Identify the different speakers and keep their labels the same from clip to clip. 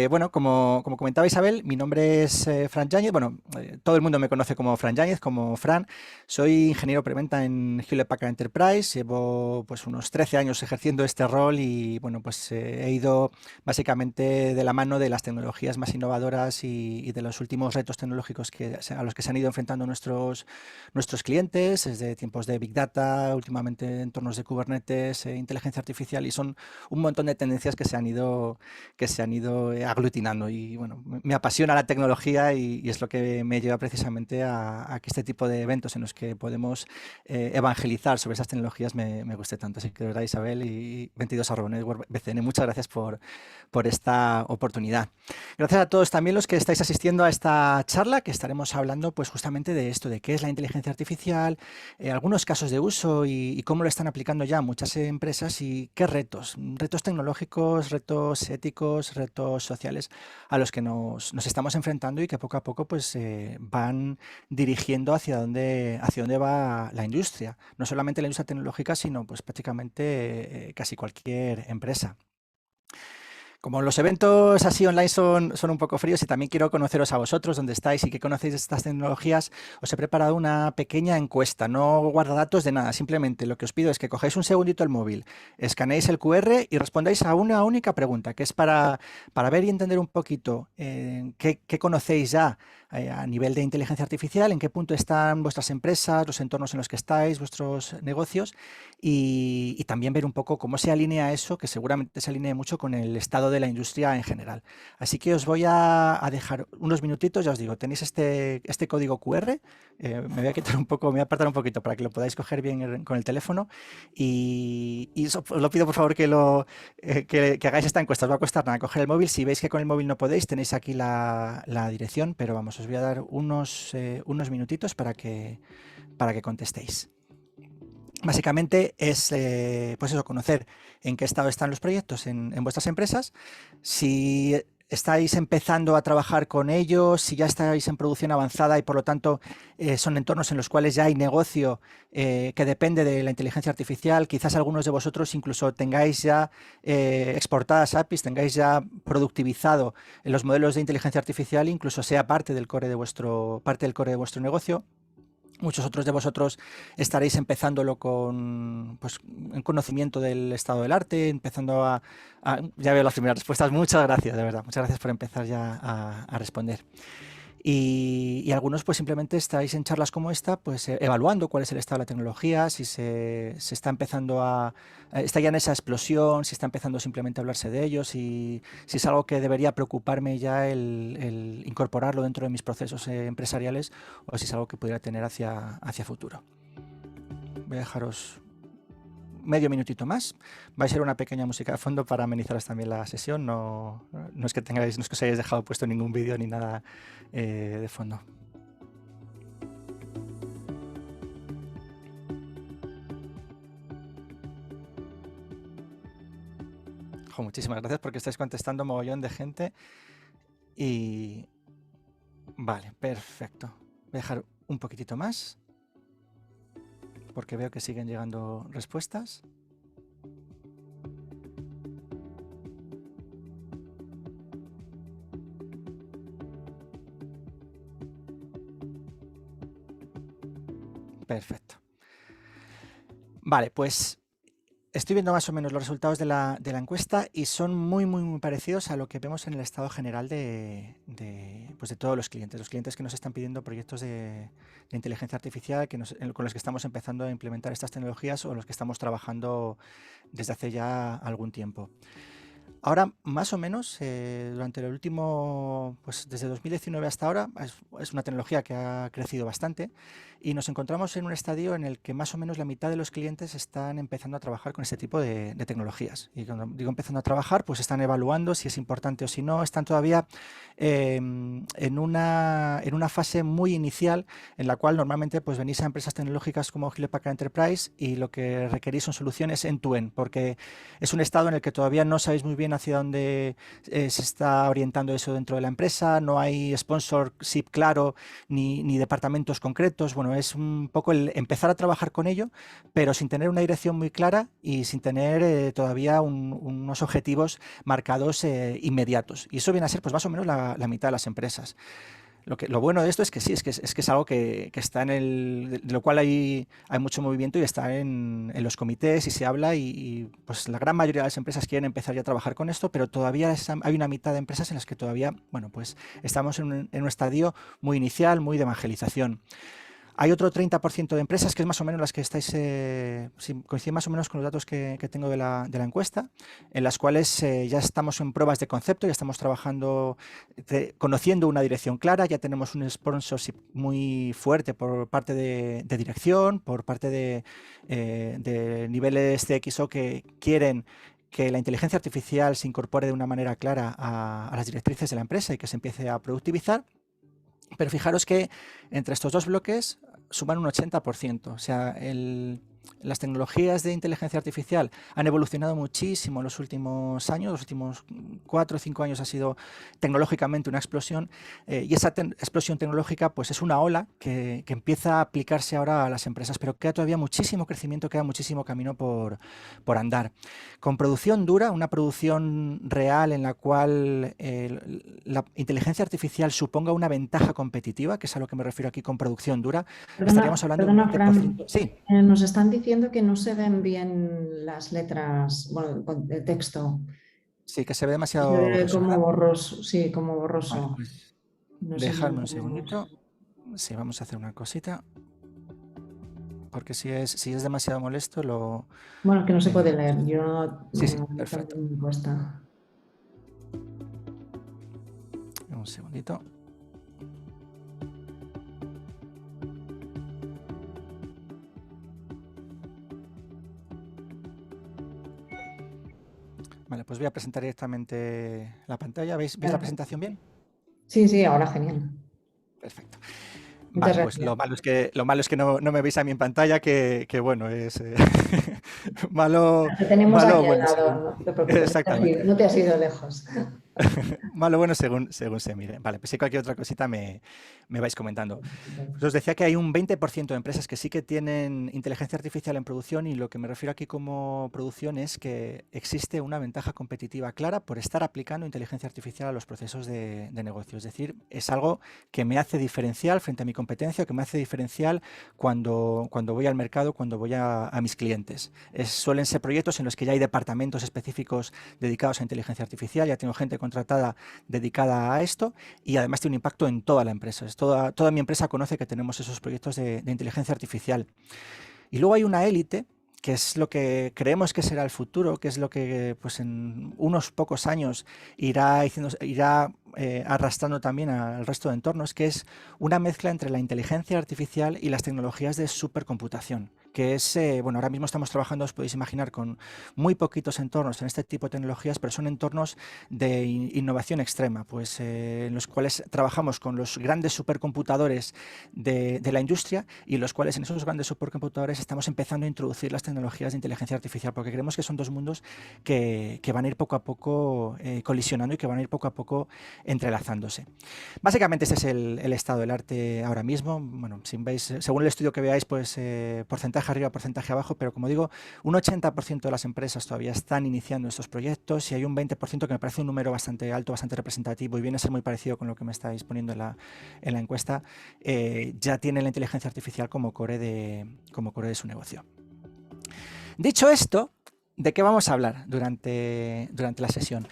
Speaker 1: Bueno, como comentaba Isabel, mi nombre es Fran Yáñez. Bueno, todo el mundo me conoce como Fran Yáñez, como Fran. Soy ingeniero preventa en Hewlett Packard Enterprise. Llevo pues unos 13 años ejerciendo este rol y bueno, pues he ido básicamente de la mano de las tecnologías más innovadoras y de los últimos retos tecnológicos a los que se han ido enfrentando nuestros clientes, desde tiempos de Big Data, últimamente entornos de Kubernetes, inteligencia artificial, y son un montón de tendencias que se han ido aglutinando. Y bueno, me apasiona la tecnología y es lo que me lleva precisamente a que este tipo de eventos en los que podemos evangelizar sobre esas tecnologías me guste tanto. Así que de verdad, Isabel y 22 Network BCN, muchas gracias por esta oportunidad. Gracias a todos también los que estáis asistiendo a esta charla, que estaremos hablando pues justamente de esto, de qué es la inteligencia artificial, algunos casos de uso y cómo lo están aplicando ya muchas empresas y qué retos tecnológicos, retos éticos, retos sociales a los que nos estamos enfrentando y que poco a poco pues van dirigiendo hacia dónde va la industria. No solamente la industria tecnológica, sino pues prácticamente casi cualquier empresa. Como los eventos así online son un poco fríos y también quiero conoceros a vosotros, dónde estáis y qué conocéis de estas tecnologías, os he preparado una pequeña encuesta. No guarda datos de nada, simplemente lo que os pido es que cogáis un segundito el móvil, escaneéis el QR y respondáis a una única pregunta, que es para ver y entender un poquito qué conocéis ya a nivel de inteligencia artificial, en qué punto están vuestras empresas, los entornos en los que estáis, vuestros negocios y también ver un poco cómo se alinea eso, que seguramente se alinee mucho con el estado de la industria en general. Así que os voy a dejar unos minutitos, ya os digo, tenéis este código QR, me voy a quitar un poco, me voy a apartar un poquito para que lo podáis coger bien con el teléfono y os lo pido por favor que hagáis esta encuesta, os va a costar nada coger el móvil, si veis que con el móvil no podéis, tenéis aquí la dirección, pero vamos, os voy a dar unos minutitos para que contestéis. Básicamente es pues eso, conocer en qué estado están los proyectos en vuestras empresas, si estáis empezando a trabajar con ellos, si ya estáis en producción avanzada y por lo tanto son entornos en los cuales ya hay negocio que depende de la inteligencia artificial. Quizás algunos de vosotros incluso tengáis ya exportadas APIs, tengáis ya productivizado en los modelos de inteligencia artificial, incluso sea parte del core de vuestro negocio. Muchos otros de vosotros estaréis empezándolo con pues, un conocimiento del estado del arte, empezando ya veo las primeras respuestas. Muchas gracias, de verdad. Muchas gracias por empezar ya a responder. Y algunos pues simplemente estáis en charlas como esta, pues evaluando cuál es el estado de la tecnología, si se está empezando está ya en esa explosión, si está empezando simplemente a hablarse de ello, si es algo que debería preocuparme ya el incorporarlo dentro de mis procesos empresariales o si es algo que pudiera tener hacia futuro. Voy a dejaros medio minutito más. Va a ser una pequeña música de fondo para amenizaros también la sesión. No es que os hayáis dejado puesto ningún vídeo ni nada de fondo. Muchísimas gracias porque estáis contestando mogollón de gente. Y vale, perfecto. Voy a dejar un poquitito más porque veo que siguen llegando respuestas. Perfecto. Vale, pues estoy viendo más o menos los resultados de la encuesta y son muy parecidos a lo que vemos en el estado general pues de todos los clientes que nos están pidiendo proyectos de inteligencia artificial con los que estamos empezando a implementar estas tecnologías o los que estamos trabajando desde hace ya algún tiempo. Ahora, más o menos, durante el último, pues desde 2019 hasta ahora, es una tecnología que ha crecido bastante y nos encontramos en un estadio en el que más o menos la mitad de los clientes están empezando a trabajar con este tipo de tecnologías. Y cuando digo empezando a trabajar, pues están evaluando si es importante o si no. Están todavía en una fase muy inicial en la cual normalmente pues venís a empresas tecnológicas como Hewlett Packard Enterprise y lo que requerís son soluciones end-to-end, porque es un estado en el que todavía no sabéis muy bien hacia dónde se está orientando eso dentro de la empresa, no hay sponsorship claro ni departamentos concretos. Bueno, es un poco el empezar a trabajar con ello, pero sin tener una dirección muy clara y sin tener todavía unos objetivos marcados inmediatos. Y eso viene a ser pues más o menos la mitad de las empresas. Lo bueno de esto es que sí, es algo que está de lo cual hay mucho movimiento y está en los comités y se habla pues la gran mayoría de las empresas quieren empezar ya a trabajar con esto, pero todavía hay una mitad de empresas en las que todavía, bueno, pues estamos en un estadio muy inicial, muy de evangelización. Hay otro 30% de empresas, que es más o menos las que estáis, coinciden más o menos con los datos que tengo de la encuesta, en las cuales ya estamos en pruebas de concepto, ya estamos trabajando, conociendo una dirección clara, ya tenemos un sponsorship muy fuerte por parte de dirección, por parte de niveles CXO que quieren que la inteligencia artificial se incorpore de una manera clara a las directrices de la empresa y que se empiece a productivizar. Pero fijaros que entre estos dos bloques suman un 80%. O sea, las tecnologías de inteligencia artificial han evolucionado muchísimo en los últimos años. Los últimos 4 o 5 años ha sido tecnológicamente una explosión. Y esa explosión tecnológica pues es una ola que empieza a aplicarse ahora a las empresas, pero queda todavía muchísimo crecimiento, queda muchísimo camino por andar. Con producción dura, una producción real en la cual la inteligencia artificial suponga una ventaja competitiva, que es a lo que me refiero aquí con producción dura, estaríamos hablando de un 20%.
Speaker 2: Fran,
Speaker 1: Sí.
Speaker 2: nos están diciendo que no se ven bien las letras, bueno, el texto.
Speaker 1: Sí, que se ve
Speaker 2: Se
Speaker 1: demasiado
Speaker 2: ve
Speaker 1: borroso,
Speaker 2: como
Speaker 1: ¿verdad?
Speaker 2: borroso, sí, como
Speaker 1: Vale,
Speaker 2: borroso.
Speaker 1: pues
Speaker 2: No sé si
Speaker 1: dejadme
Speaker 2: lo
Speaker 1: un
Speaker 2: podemos.
Speaker 1: segundito. Sí, vamos a hacer una cosita. Porque si es demasiado molesto,
Speaker 2: Bueno, es que no se
Speaker 1: eh,
Speaker 2: puede leer. Yo
Speaker 1: sí, sí, perfecto.
Speaker 2: también me cuesta.
Speaker 1: Un segundito. Vale, pues voy a presentar directamente la pantalla. ¿Veis la presentación bien?
Speaker 2: Sí, sí, ahora genial.
Speaker 1: Perfecto.
Speaker 2: Muchas
Speaker 1: Vale, pues
Speaker 2: gracias.
Speaker 1: lo malo es que no me veis a mí en pantalla, que bueno, es malo,
Speaker 2: Te tenemos
Speaker 1: malo,
Speaker 2: aquí al
Speaker 1: bueno,
Speaker 2: lado,
Speaker 1: según.
Speaker 2: no te preocupes,
Speaker 1: Exactamente.
Speaker 2: no te has ido lejos.
Speaker 1: Malo, bueno, según se mire. Vale, pues si cualquier otra cosita me vais comentando. Pues os decía que hay un 20% de empresas que sí que tienen inteligencia artificial en producción, y lo que me refiero aquí como producción es que existe una ventaja competitiva clara por estar aplicando inteligencia artificial a los procesos de negocio. Es decir, es algo que me hace diferencial frente a mi competencia, que me hace diferencial cuando voy al mercado, cuando voy a mis clientes. Suelen ser proyectos en los que ya hay departamentos específicos dedicados a inteligencia artificial, ya tengo gente contratada dedicada a esto, y además tiene un impacto en toda la empresa. Toda mi empresa conoce que tenemos esos proyectos de inteligencia artificial. Y luego hay una élite, que es lo que creemos que será el futuro, que es lo que pues en unos pocos años irá arrastrando también al resto de entornos, que es una mezcla entre la inteligencia artificial y las tecnologías de supercomputación, que es, bueno, ahora mismo estamos trabajando, os podéis imaginar, con muy poquitos entornos en este tipo de tecnologías, pero son entornos de innovación extrema, pues en los cuales trabajamos con los grandes supercomputadores de la industria, y en los cuales en esos grandes supercomputadores estamos empezando a introducir las tecnologías de inteligencia artificial, porque creemos que son dos mundos que van a ir poco a poco colisionando y que van a ir poco a poco entrelazándose. Básicamente este es el estado del arte ahora mismo. Bueno, si veis, según el estudio que veáis, pues porcentaje arriba, porcentaje abajo, pero como digo, un 80% de las empresas todavía están iniciando estos proyectos, y hay un 20% que me parece un número bastante alto, bastante representativo, y viene a ser muy parecido con lo que me estáis poniendo en la encuesta. Ya tiene la inteligencia artificial como core de su negocio. Dicho esto, ¿de qué vamos a hablar durante la sesión?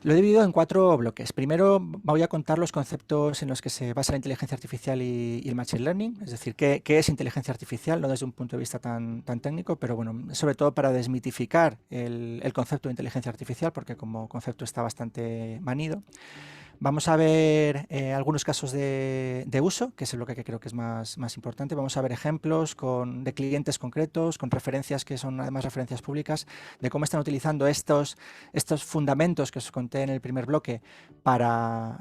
Speaker 1: Lo he dividido en 4 bloques. Primero voy a contar los conceptos en los que se basa la inteligencia artificial y el machine learning, es decir, qué es inteligencia artificial, no desde un punto de vista tan técnico, pero bueno, sobre todo para desmitificar el concepto de inteligencia artificial, porque como concepto está bastante manido. Vamos a ver algunos casos de uso, que es el bloque que creo que es más importante. Vamos a ver ejemplos de clientes concretos, con referencias que son además referencias públicas, de cómo están utilizando estos fundamentos que os conté en el primer bloque para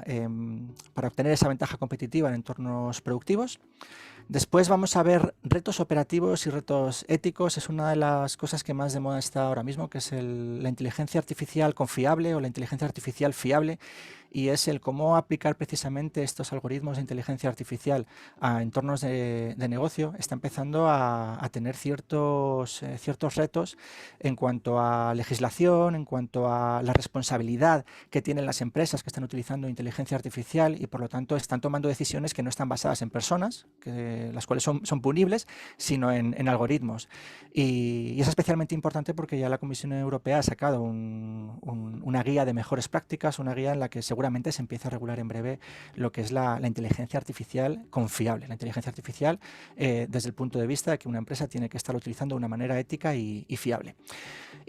Speaker 1: obtener esa ventaja competitiva en entornos productivos. Después vamos a ver retos operativos y retos éticos. Es una de las cosas que más de moda está ahora mismo, que es la inteligencia artificial confiable o la inteligencia artificial fiable, y es el cómo aplicar precisamente estos algoritmos de inteligencia artificial a entornos de negocio. Está empezando a tener ciertos retos en cuanto a legislación, en cuanto a la responsabilidad que tienen las empresas que están utilizando inteligencia artificial, y por lo tanto están tomando decisiones que no están basadas en personas, las cuales son punibles, sino en algoritmos. Y es especialmente importante porque ya la Comisión Europea ha sacado una guía de mejores prácticas, una guía en la que seguramente se empieza a regular en breve lo que es la inteligencia artificial confiable. La inteligencia artificial desde el punto de vista de que una empresa tiene que estar utilizando de una manera ética y fiable.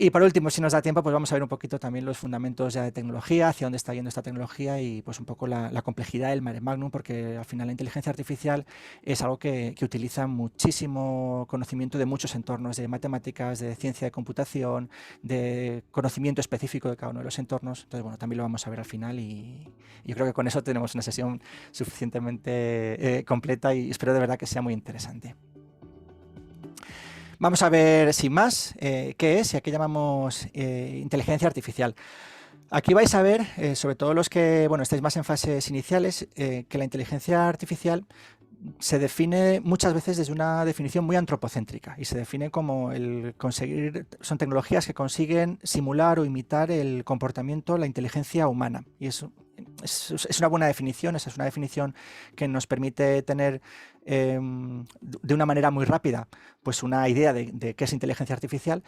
Speaker 1: Y por último, si nos da tiempo, pues vamos a ver un poquito también los fundamentos ya de tecnología, hacia dónde está yendo esta tecnología y pues un poco la complejidad del mare magnum, porque al final la inteligencia artificial es algo que utiliza muchísimo conocimiento de muchos entornos, de matemáticas, de ciencia de computación, de conocimiento específico de cada uno de los entornos. Entonces, bueno, también lo vamos a ver al final y yo creo que con eso tenemos una sesión suficientemente completa y espero de verdad que sea muy interesante. Vamos a ver, sin más, qué es y a qué llamamos inteligencia artificial. Aquí vais a ver, sobre todo los que estáis más en fases iniciales, que la inteligencia artificial se define muchas veces desde una definición muy antropocéntrica y se define como son tecnologías que consiguen simular o imitar el comportamiento, la inteligencia humana. Y eso es una buena definición, esa es una definición que nos permite tener de una manera muy rápida pues una idea de qué es inteligencia artificial,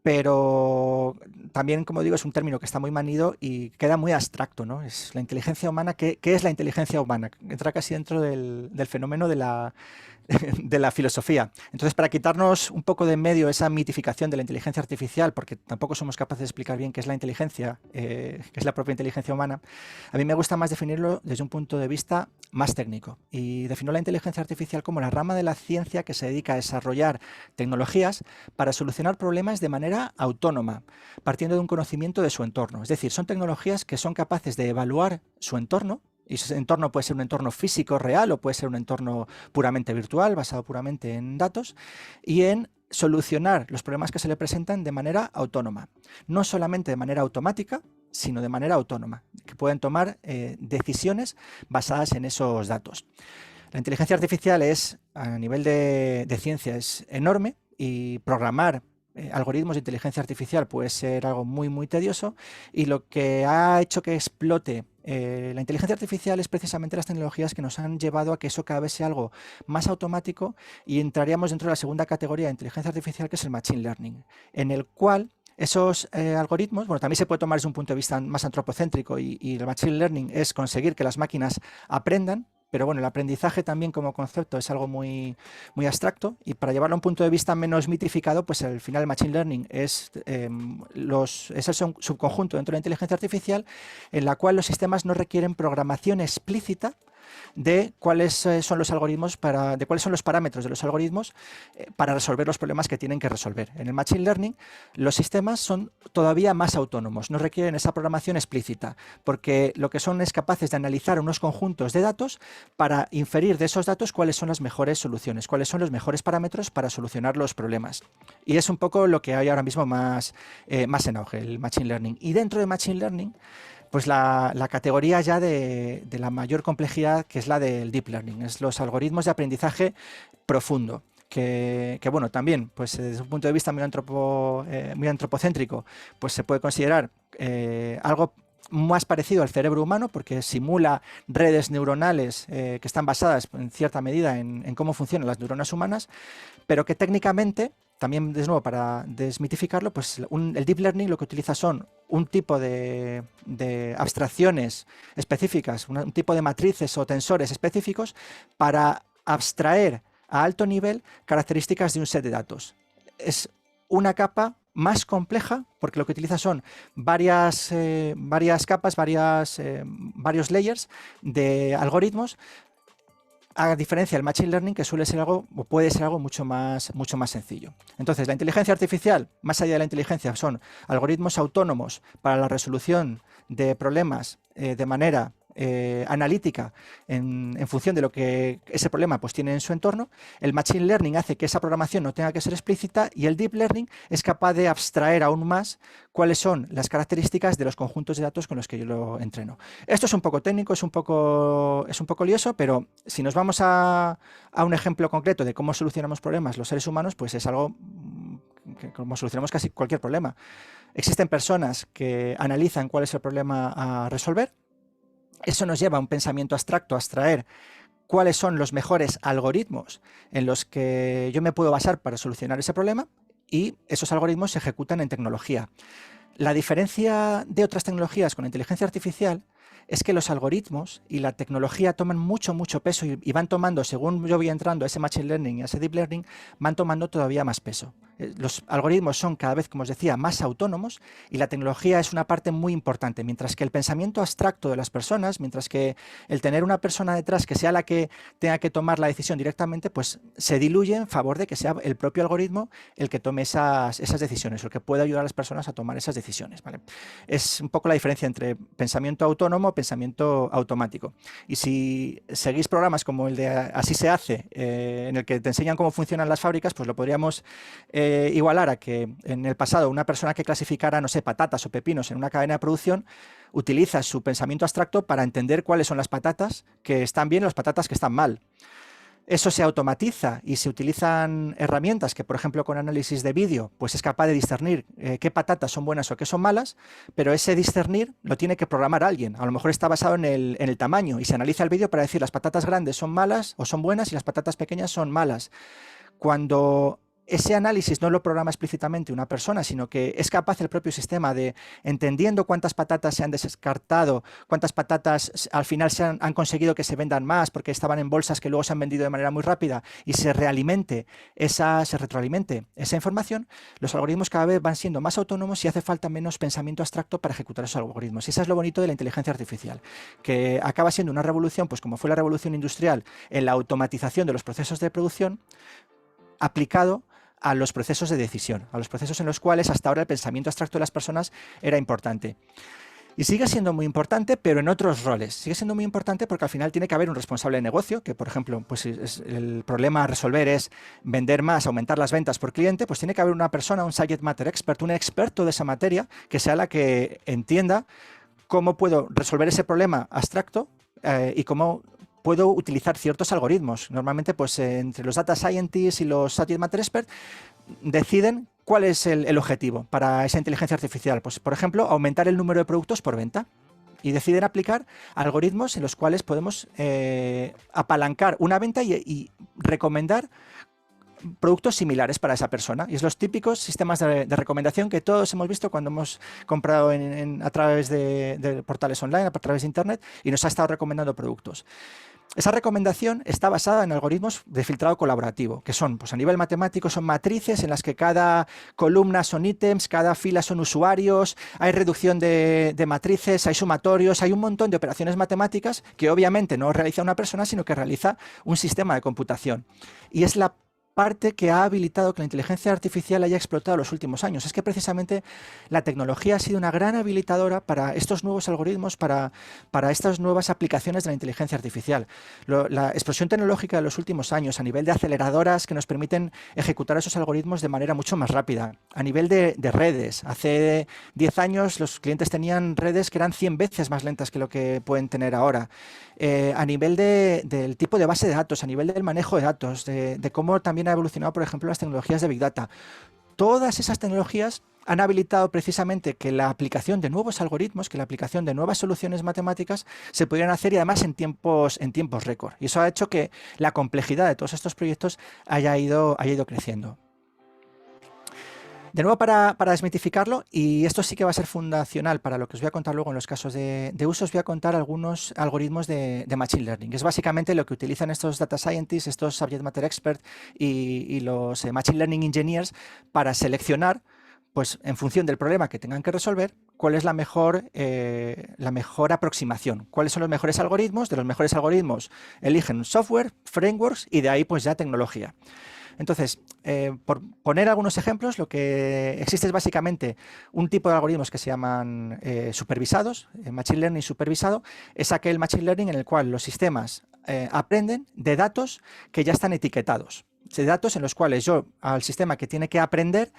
Speaker 1: pero también, como digo, es un término que está muy manido y queda muy abstracto, ¿no? Es la inteligencia humana. ¿Qué es la inteligencia humana? Entra casi dentro del fenómeno de la filosofía. Entonces, para quitarnos un poco de en medio esa mitificación de la inteligencia artificial, porque tampoco somos capaces de explicar bien qué es la inteligencia, qué es la propia inteligencia humana, a mí me gusta más definirlo desde un punto de vista más técnico. Y defino la inteligencia artificial como la rama de la ciencia que se dedica a desarrollar tecnologías para solucionar problemas de manera autónoma, partiendo de un conocimiento de su entorno. Es decir, son tecnologías que son capaces de evaluar su entorno, y ese entorno puede ser un entorno físico real o puede ser un entorno puramente virtual, basado puramente en datos, y en solucionar los problemas que se le presentan de manera autónoma. No solamente de manera automática, sino de manera autónoma, que pueden tomar decisiones basadas en esos datos. La inteligencia artificial a nivel de ciencia, es enorme, y programar algoritmos de inteligencia artificial puede ser algo muy, muy tedioso, y lo que ha hecho que explote la inteligencia artificial es precisamente las tecnologías que nos han llevado a que eso cada vez sea algo más automático, y entraríamos dentro de la segunda categoría de inteligencia artificial, que es el machine learning, en el cual esos algoritmos, también se puede tomar desde un punto de vista más antropocéntrico, y el machine learning es conseguir que las máquinas aprendan. Pero el aprendizaje también como concepto es algo muy, muy abstracto, y para llevarlo a un punto de vista menos mitificado, pues al final el machine learning es el subconjunto dentro de la inteligencia artificial en la cual los sistemas no requieren programación explícita de cuáles son los algoritmos, de cuáles son los parámetros de los algoritmos para resolver los problemas que tienen que resolver. En el machine learning los sistemas son todavía más autónomos, no requieren esa programación explícita, porque lo que son es capaces de analizar unos conjuntos de datos para inferir de esos datos cuáles son las mejores soluciones, cuáles son los mejores parámetros para solucionar los problemas. Y es un poco lo que hay ahora mismo más en auge, el machine learning. Y dentro de machine learning, pues la categoría ya de la mayor complejidad, que es la del deep learning, es los algoritmos de aprendizaje profundo, que también, pues desde un punto de vista muy antropocéntrico, pues se puede considerar algo más parecido al cerebro humano, porque simula redes neuronales que están basadas en cierta medida en cómo funcionan las neuronas humanas, pero que técnicamente, también de nuevo para desmitificarlo, pues el deep learning lo que utiliza son un tipo de abstracciones específicas, un tipo de matrices o tensores específicos para abstraer a alto nivel características de un set de datos. Es una capa más compleja, porque lo que utiliza son varias capas, varios layers de algoritmos, a diferencia del machine learning, que suele ser algo, o puede ser algo mucho más sencillo. Entonces, la inteligencia artificial, más allá de la inteligencia, son algoritmos autónomos para la resolución de problemas de manera analítica en función de lo que ese problema pues tiene en su entorno. El Machine Learning hace que esa programación no tenga que ser explícita y el Deep Learning es capaz de abstraer aún más cuáles son las características de los conjuntos de datos con los que yo lo entreno. Esto es un poco técnico, es un poco lioso, pero si nos vamos a un ejemplo concreto de cómo solucionamos problemas los seres humanos, pues es algo que como solucionamos casi cualquier problema. Existen personas que analizan cuál es el problema a resolver. Eso nos lleva a un pensamiento abstracto, a extraer cuáles son los mejores algoritmos en los que yo me puedo basar para solucionar ese problema, y esos algoritmos se ejecutan en tecnología. La diferencia de otras tecnologías con la inteligencia artificial es que los algoritmos y la tecnología toman mucho peso y van tomando, según yo voy entrando a ese Machine Learning y a ese Deep Learning, van tomando todavía más peso. Los algoritmos son cada vez, como os decía, más autónomos y la tecnología es una parte muy importante, mientras que el pensamiento abstracto de las personas, mientras que el tener una persona detrás que sea la que tenga que tomar la decisión directamente, pues se diluye en favor de que sea el propio algoritmo el que tome esas decisiones, o el que pueda ayudar a las personas a tomar esas decisiones, ¿vale? Es un poco la diferencia entre pensamiento autónomo y pensamiento automático. Y si seguís programas como el de Así se hace, en el que te enseñan cómo funcionan las fábricas, pues lo podríamos igualar a que en el pasado una persona que clasificara, no sé, patatas o pepinos en una cadena de producción utiliza su pensamiento abstracto para entender cuáles son las patatas que están bien y las patatas que están mal. Eso se automatiza y se utilizan herramientas que, por ejemplo, con análisis de vídeo, pues es capaz de discernir qué patatas son buenas o qué son malas, pero ese discernir lo tiene que programar alguien. A lo mejor está basado en el tamaño y se analiza el vídeo para decir las patatas grandes son malas o son buenas y las patatas pequeñas son malas. Cuando ese análisis no lo programa explícitamente una persona, sino que es capaz el propio sistema de, entendiendo cuántas patatas se han descartado, cuántas patatas al final han conseguido que se vendan más porque estaban en bolsas que luego se han vendido de manera muy rápida, y se retroalimente esa información, los algoritmos cada vez van siendo más autónomos y hace falta menos pensamiento abstracto para ejecutar esos algoritmos. Y eso es lo bonito de la inteligencia artificial, que acaba siendo una revolución, pues como fue la revolución industrial en la automatización de los procesos de producción, aplicado a los procesos de decisión, a los procesos en los cuales hasta ahora el pensamiento abstracto de las personas era importante. Y sigue siendo muy importante, pero en otros roles. Sigue siendo muy importante porque al final tiene que haber un responsable de negocio, que por ejemplo, pues el problema a resolver es vender más, aumentar las ventas por cliente, pues tiene que haber una persona, un subject matter expert, un experto de esa materia, que sea la que entienda cómo puedo resolver ese problema abstracto y cómo puedo utilizar ciertos algoritmos. Normalmente, pues entre los data scientists y los subject matter experts deciden cuál es el objetivo para esa inteligencia artificial. Pues, por ejemplo, aumentar el número de productos por venta. Y deciden aplicar algoritmos en los cuales podemos apalancar una venta y recomendar productos similares para esa persona. Y es los típicos sistemas de recomendación que todos hemos visto cuando hemos comprado a través de portales online, a través de internet, y nos ha estado recomendando productos. Esa recomendación está basada en algoritmos de filtrado colaborativo, que son, pues a nivel matemático, son matrices en las que cada columna son ítems, cada fila son usuarios, hay reducción de matrices, hay sumatorios, hay un montón de operaciones matemáticas que obviamente no realiza una persona, sino que realiza un sistema de computación. Y es la parte que ha habilitado que la inteligencia artificial haya explotado en los últimos años. Es que precisamente la tecnología ha sido una gran habilitadora para estos nuevos algoritmos, para estas nuevas aplicaciones de la inteligencia artificial. La explosión tecnológica de los últimos años, a nivel de aceleradoras que nos permiten ejecutar esos algoritmos de manera mucho más rápida, a nivel de redes. Hace 10 años los clientes tenían redes que eran 100 veces más lentas que lo que pueden tener ahora. A nivel del tipo de base de datos, a nivel del manejo de datos, de cómo también ha evolucionado, por ejemplo, las tecnologías de Big Data. Todas esas tecnologías han habilitado precisamente que la aplicación de nuevos algoritmos, que la aplicación de nuevas soluciones matemáticas se pudieran hacer, y además en tiempos récord. Y eso ha hecho que la complejidad de todos estos proyectos haya ido creciendo. De nuevo, para desmitificarlo, y esto sí que va a ser fundacional para lo que os voy a contar luego en los casos de uso, os voy a contar algunos algoritmos de Machine Learning. Es básicamente lo que utilizan estos Data Scientists, estos Subject Matter Experts y los Machine Learning Engineers para seleccionar, pues en función del problema que tengan que resolver, cuál es la mejor aproximación, cuáles son los mejores algoritmos. De los mejores algoritmos eligen software, frameworks y de ahí pues ya tecnología. Entonces, por poner algunos ejemplos, lo que existe es básicamente un tipo de algoritmos que se llaman supervisados. Machine Learning supervisado es aquel Machine Learning en el cual los sistemas aprenden de datos que ya están etiquetados. De datos en los cuales yo al sistema que tiene que aprender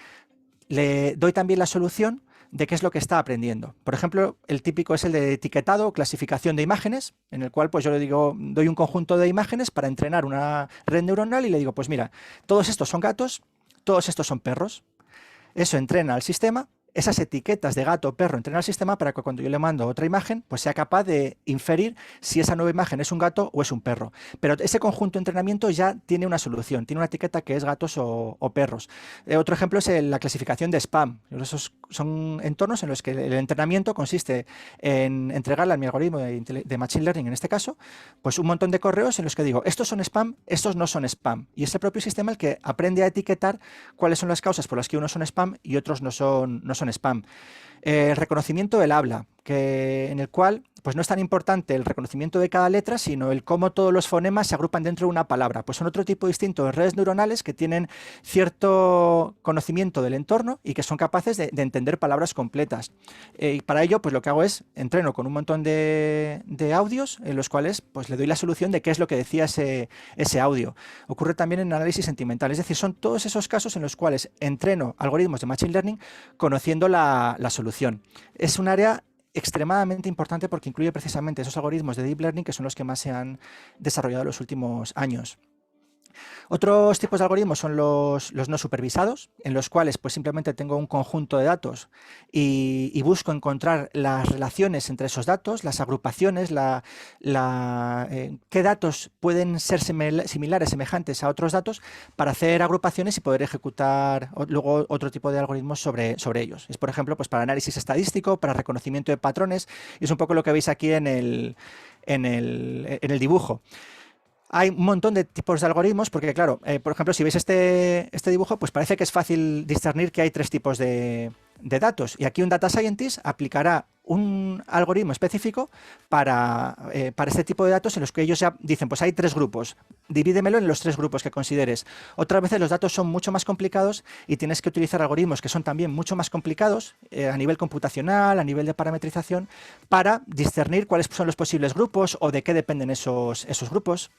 Speaker 1: le doy también la solución de qué es lo que está aprendiendo. Por ejemplo, el típico es el de etiquetado o clasificación de imágenes, en el cual pues yo le digo, doy un conjunto de imágenes para entrenar una red neuronal y le digo, pues mira, todos estos son gatos, todos estos son perros. Eso entrena al sistema. Esas etiquetas de gato o perro entrenan al sistema para que cuando yo le mando otra imagen, pues sea capaz de inferir si esa nueva imagen es un gato o es un perro. Pero ese conjunto de entrenamiento ya tiene una solución, tiene una etiqueta que es gatos o perros. Otro ejemplo es la clasificación de spam. Esos son entornos en los que el entrenamiento consiste en entregarle a mi algoritmo de Machine Learning, en este caso, pues un montón de correos en los que digo, estos son spam, estos no son spam. Y es el propio sistema el que aprende a etiquetar cuáles son las causas por las que unos son spam y otros no son spam. Reconocimiento del habla, en el cual pues no es tan importante el reconocimiento de cada letra, sino el cómo todos los fonemas se agrupan dentro de una palabra. Pues son otro tipo distinto de redes neuronales que tienen cierto conocimiento del entorno y que son capaces de entender palabras completas. Y para ello, pues lo que hago es entreno con un montón de audios en los cuales pues le doy la solución de qué es lo que decía ese audio. Ocurre también en análisis sentimental. Es decir, son todos esos casos en los cuales entreno algoritmos de Machine Learning conociendo la solución. Es un área extremadamente importante porque incluye precisamente esos algoritmos de Deep Learning que son los que más se han desarrollado en los últimos años. Otros tipos de algoritmos son los no supervisados, en los cuales pues simplemente tengo un conjunto de datos y busco encontrar las relaciones entre esos datos, las agrupaciones, qué datos pueden ser similares, semejantes a otros datos para hacer agrupaciones y poder ejecutar luego otro tipo de algoritmos sobre ellos. Es, por ejemplo, pues para análisis estadístico, para reconocimiento de patrones, y es un poco lo que veis aquí en el dibujo. Hay un montón de tipos de algoritmos porque, claro, por ejemplo, si veis este dibujo, pues parece que es fácil discernir que hay tres tipos de datos. Y aquí un data scientist aplicará un algoritmo específico para este tipo de datos en los que ellos ya dicen, pues hay tres grupos, divídemelo en los tres grupos que consideres. Otras veces los datos son mucho más complicados y tienes que utilizar algoritmos que son también mucho más complicados a nivel computacional, a nivel de parametrización, para discernir cuáles son los posibles grupos o de qué dependen esos grupos.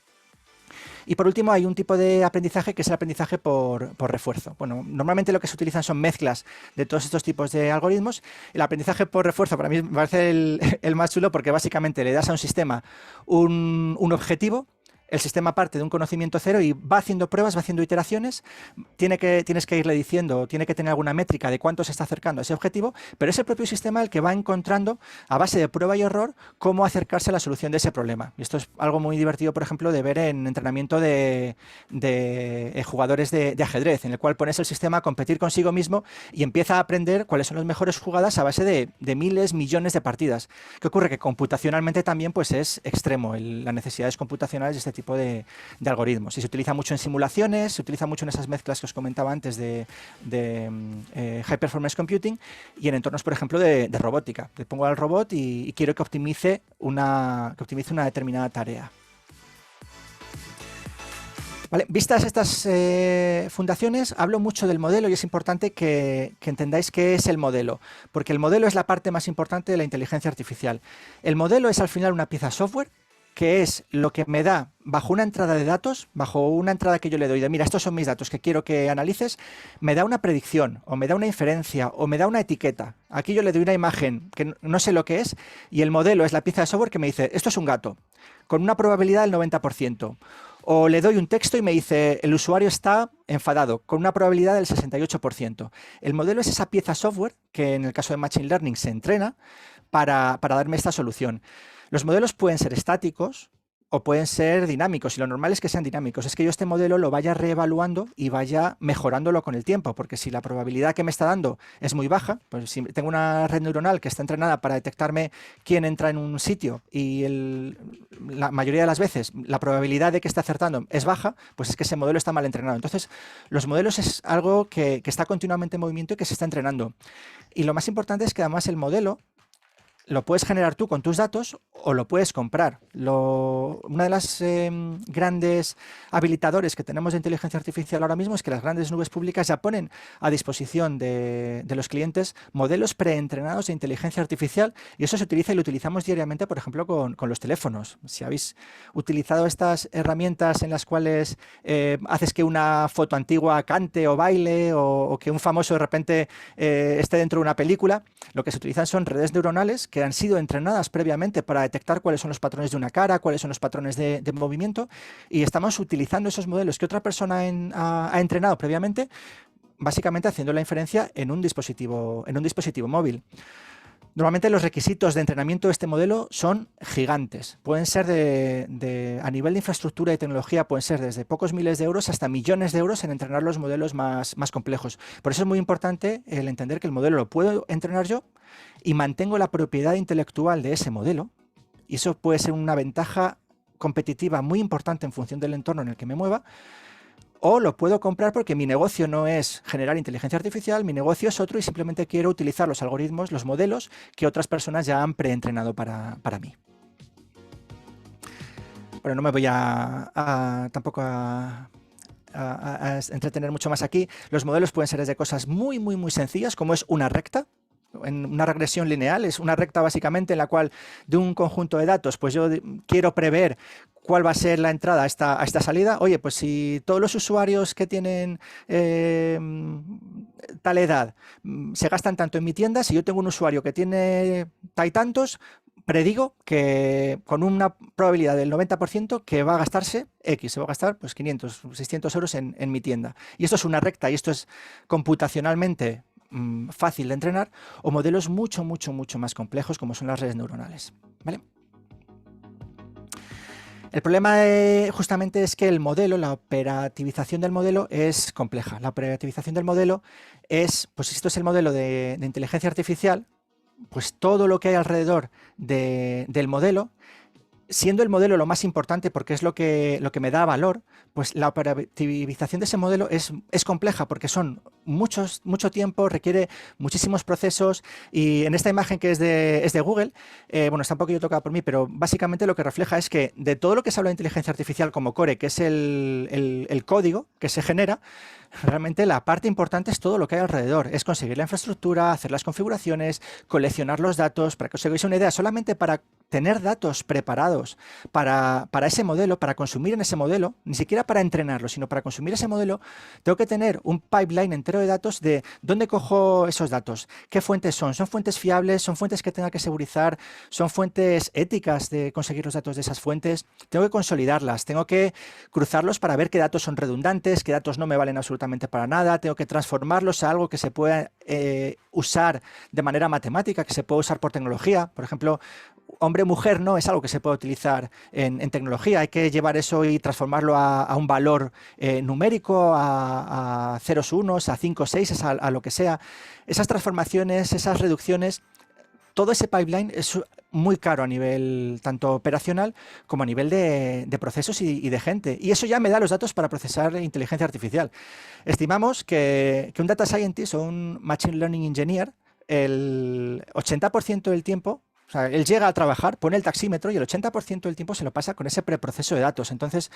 Speaker 1: Y por último hay un tipo de aprendizaje que es el aprendizaje por refuerzo. Bueno, normalmente lo que se utilizan son mezclas de todos estos tipos de algoritmos. El aprendizaje por refuerzo para mí me parece el más chulo porque básicamente le das a un sistema un objetivo. El sistema parte de un conocimiento cero y va haciendo pruebas, va haciendo iteraciones, tienes que irle diciendo, tiene que tener alguna métrica de cuánto se está acercando a ese objetivo, pero es el propio sistema el que va encontrando, a base de prueba y error, cómo acercarse a la solución de ese problema. Y esto es algo muy divertido, por ejemplo, de ver en entrenamiento de jugadores de ajedrez, en el cual pones el sistema a competir consigo mismo y empieza a aprender cuáles son las mejores jugadas a base de miles, millones de partidas. ¿Qué ocurre? Que computacionalmente también pues, es extremo las necesidades computacionales de este tipo de algoritmos. Y se utiliza mucho en simulaciones, se utiliza mucho en esas mezclas que os comentaba antes de High Performance Computing y en entornos, por ejemplo, de robótica. Le pongo al robot y quiero que optimice una determinada tarea. Vale, vistas estas fundaciones, hablo mucho del modelo y es importante que entendáis qué es el modelo, porque el modelo es la parte más importante de la inteligencia artificial. El modelo es al final una pieza software que es lo que me da bajo una entrada de datos, bajo una entrada que yo le doy de mira, estos son mis datos que quiero que analices, me da una predicción o me da una inferencia o me da una etiqueta. Aquí yo le doy una imagen que no sé lo que es y el modelo es la pieza de software que me dice esto es un gato con una probabilidad del 90%. O le doy un texto y me dice el usuario está enfadado con una probabilidad del 68%. El modelo es esa pieza software que en el caso de Machine Learning se entrena para darme esta solución. Los modelos pueden ser estáticos o pueden ser dinámicos y lo normal es que sean dinámicos. Es que yo este modelo lo vaya reevaluando y vaya mejorándolo con el tiempo, porque si la probabilidad que me está dando es muy baja, pues si tengo una red neuronal que está entrenada para detectarme quién entra en un sitio y la mayoría de las veces la probabilidad de que esté acertando es baja, pues es que ese modelo está mal entrenado. Entonces, los modelos es algo que está continuamente en movimiento y que se está entrenando. Y lo más importante es que además el modelo, lo puedes generar tú con tus datos o lo puedes comprar. Una de las grandes habilitadores que tenemos de inteligencia artificial ahora mismo es que las grandes nubes públicas ya ponen a disposición de los clientes modelos preentrenados de inteligencia artificial, y eso se utiliza y lo utilizamos diariamente, por ejemplo, con los teléfonos. Si habéis utilizado estas herramientas en las cuales haces que una foto antigua cante o baile, o que un famoso de repente esté dentro de una película, lo que se utilizan son redes neuronales que han sido entrenadas previamente para detectar cuáles son los patrones de una cara, cuáles son los patrones de movimiento, y estamos utilizando esos modelos que otra persona ha entrenado previamente, básicamente haciendo la inferencia en un dispositivo móvil. Normalmente los requisitos de entrenamiento de este modelo son gigantes. Pueden ser a nivel de infraestructura y tecnología, pueden ser desde pocos miles de euros hasta millones de euros en entrenar los modelos más complejos. Por eso es muy importante el entender que el modelo lo puedo entrenar yo y mantengo la propiedad intelectual de ese modelo. Y eso puede ser una ventaja competitiva muy importante en función del entorno en el que me mueva. O lo puedo comprar porque mi negocio no es generar inteligencia artificial, mi negocio es otro y simplemente quiero utilizar los algoritmos, los modelos que otras personas ya han preentrenado para mí. Bueno, no me voy tampoco a entretener mucho más aquí. Los modelos pueden ser desde cosas muy sencillas, como es una recta. En una regresión lineal es una recta básicamente en la cual de un conjunto de datos, pues yo quiero prever cuál va a ser la entrada a esta salida. Oye, pues si todos los usuarios que tienen tal edad se gastan tanto en mi tienda, si yo tengo un usuario que tiene tal y tantos, predigo que con una probabilidad del 90% que va a gastarse X, se va a gastar pues 500, 600 euros en mi tienda. Y esto es una recta y esto es computacionalmente fácil de entrenar, o modelos mucho más complejos como son las redes neuronales, ¿vale? El problema justamente es que el modelo, la operativización del modelo es compleja. La operativización del modelo es, pues si esto es el modelo de inteligencia artificial, pues todo lo que hay alrededor del modelo, siendo el modelo lo más importante porque es lo que me da valor, pues la operativización de ese modelo es compleja porque son mucho tiempo, requiere muchísimos procesos, y en esta imagen que es de Google, bueno, está un poquillo tocada por mí, pero básicamente lo que refleja es que de todo lo que se habla de inteligencia artificial como core, que es el código que se genera, realmente la parte importante es todo lo que hay alrededor, es conseguir la infraestructura, hacer las configuraciones, coleccionar los datos. Para que os hagáis una idea, solamente para tener datos preparados para ese modelo, para consumir en ese modelo, ni siquiera para entrenarlo, sino para consumir ese modelo, tengo que tener un pipeline entero de datos de dónde cojo esos datos, qué fuentes son fuentes fiables, son fuentes que tenga que segurizar, son fuentes éticas de conseguir los datos de esas fuentes, tengo que consolidarlas, tengo que cruzarlos para ver qué datos son redundantes, qué datos no me valen absolutamente para nada, tengo que transformarlos a algo que se pueda usar de manera matemática, que se pueda usar por tecnología. Por ejemplo, hombre-mujer no es algo que se puede utilizar en tecnología, hay que llevar eso y transformarlo a un valor numérico, a ceros, unos, a 5, 6, a lo que sea. Esas transformaciones, esas reducciones, todo ese pipeline es muy caro a nivel tanto operacional como a nivel de procesos y de gente. Y eso ya me da los datos para procesar inteligencia artificial. Estimamos que un data scientist o un machine learning engineer, el 80% del tiempo, o sea, él llega a trabajar, pone el taxímetro y el 80% del tiempo se lo pasa con ese preproceso de datos. Entonces,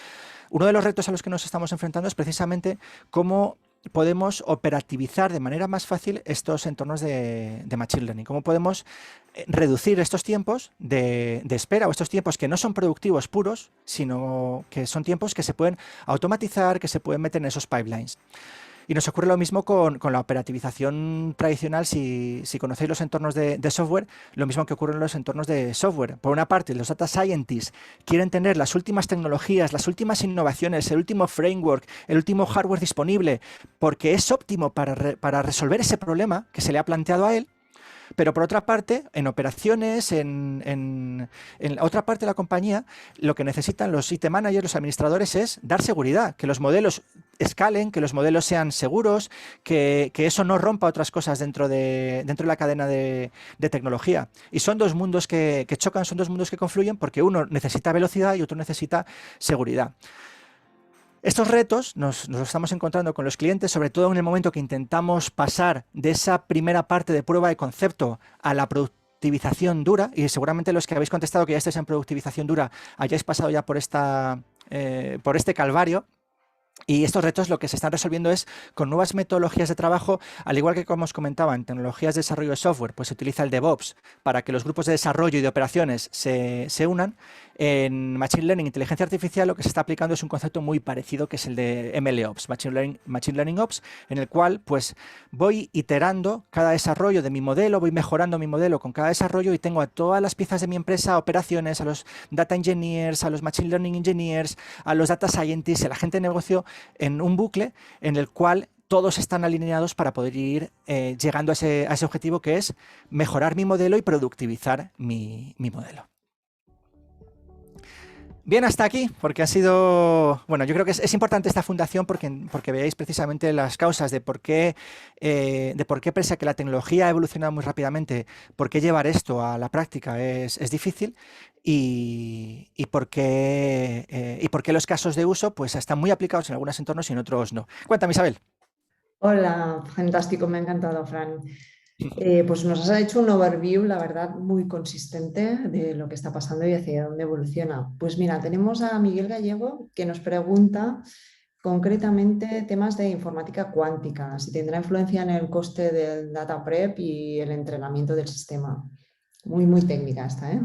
Speaker 1: uno de los retos a los que nos estamos enfrentando es precisamente cómo podemos operativizar de manera más fácil estos entornos de Machine Learning. Cómo podemos reducir estos tiempos de espera, o estos tiempos que no son productivos puros, sino que son tiempos que se pueden automatizar, que se pueden meter en esos pipelines. Y nos ocurre lo mismo con la operativización tradicional. Si conocéis los entornos de software, lo mismo que ocurre en los entornos de software. Por una parte, los data scientists quieren tener las últimas tecnologías, las últimas innovaciones, el último framework, el último hardware disponible, porque es óptimo para resolver ese problema que se le ha planteado a él. Pero por otra parte, en operaciones, en otra parte de la compañía, lo que necesitan los IT managers, los administradores, es dar seguridad, que los modelos escalen, que los modelos sean seguros, que eso no rompa otras cosas dentro de la cadena de tecnología. Y son dos mundos que chocan, son dos mundos que confluyen, porque uno necesita velocidad y otro necesita seguridad. Estos retos nos los estamos encontrando con los clientes, sobre todo en el momento que intentamos pasar de esa primera parte de prueba de concepto a la productivización dura, y seguramente los que habéis contestado que ya estáis en productivización dura hayáis pasado ya por este calvario. Y estos retos lo que se están resolviendo es con nuevas metodologías de trabajo, al igual que como os comentaba, en tecnologías de desarrollo de software, pues se utiliza el DevOps para que los grupos de desarrollo y de operaciones se unan. En Machine Learning, inteligencia artificial, lo que se está aplicando es un concepto muy parecido, que es el de MLOps, Machine Learning Ops, en el cual pues voy iterando cada desarrollo de mi modelo, voy mejorando mi modelo con cada desarrollo y tengo a todas las piezas de mi empresa, operaciones, a los data engineers, a los machine learning engineers, a los data scientists, a la gente de negocio, en un bucle en el cual todos están alineados para poder ir llegando a ese objetivo, que es mejorar mi modelo y productivizar mi modelo. Bien, hasta aquí, porque ha sido... Bueno, yo creo que es importante esta fundación porque veáis precisamente las causas de por qué pese a que la tecnología ha evolucionado muy rápidamente, por qué llevar esto a la práctica es difícil, y por qué los casos de uso pues están muy aplicados en algunos entornos y en otros no. Cuéntame, Isabel.
Speaker 2: Hola, fantástico, me ha encantado, Fran. Pues nos has hecho un overview, la verdad, muy consistente de lo que está pasando y hacia dónde evoluciona. Pues mira, tenemos a Miguel Gallego que nos pregunta concretamente temas de informática cuántica, si tendrá influencia en el coste del data prep y el entrenamiento del sistema. Muy, muy técnica esta, ¿eh?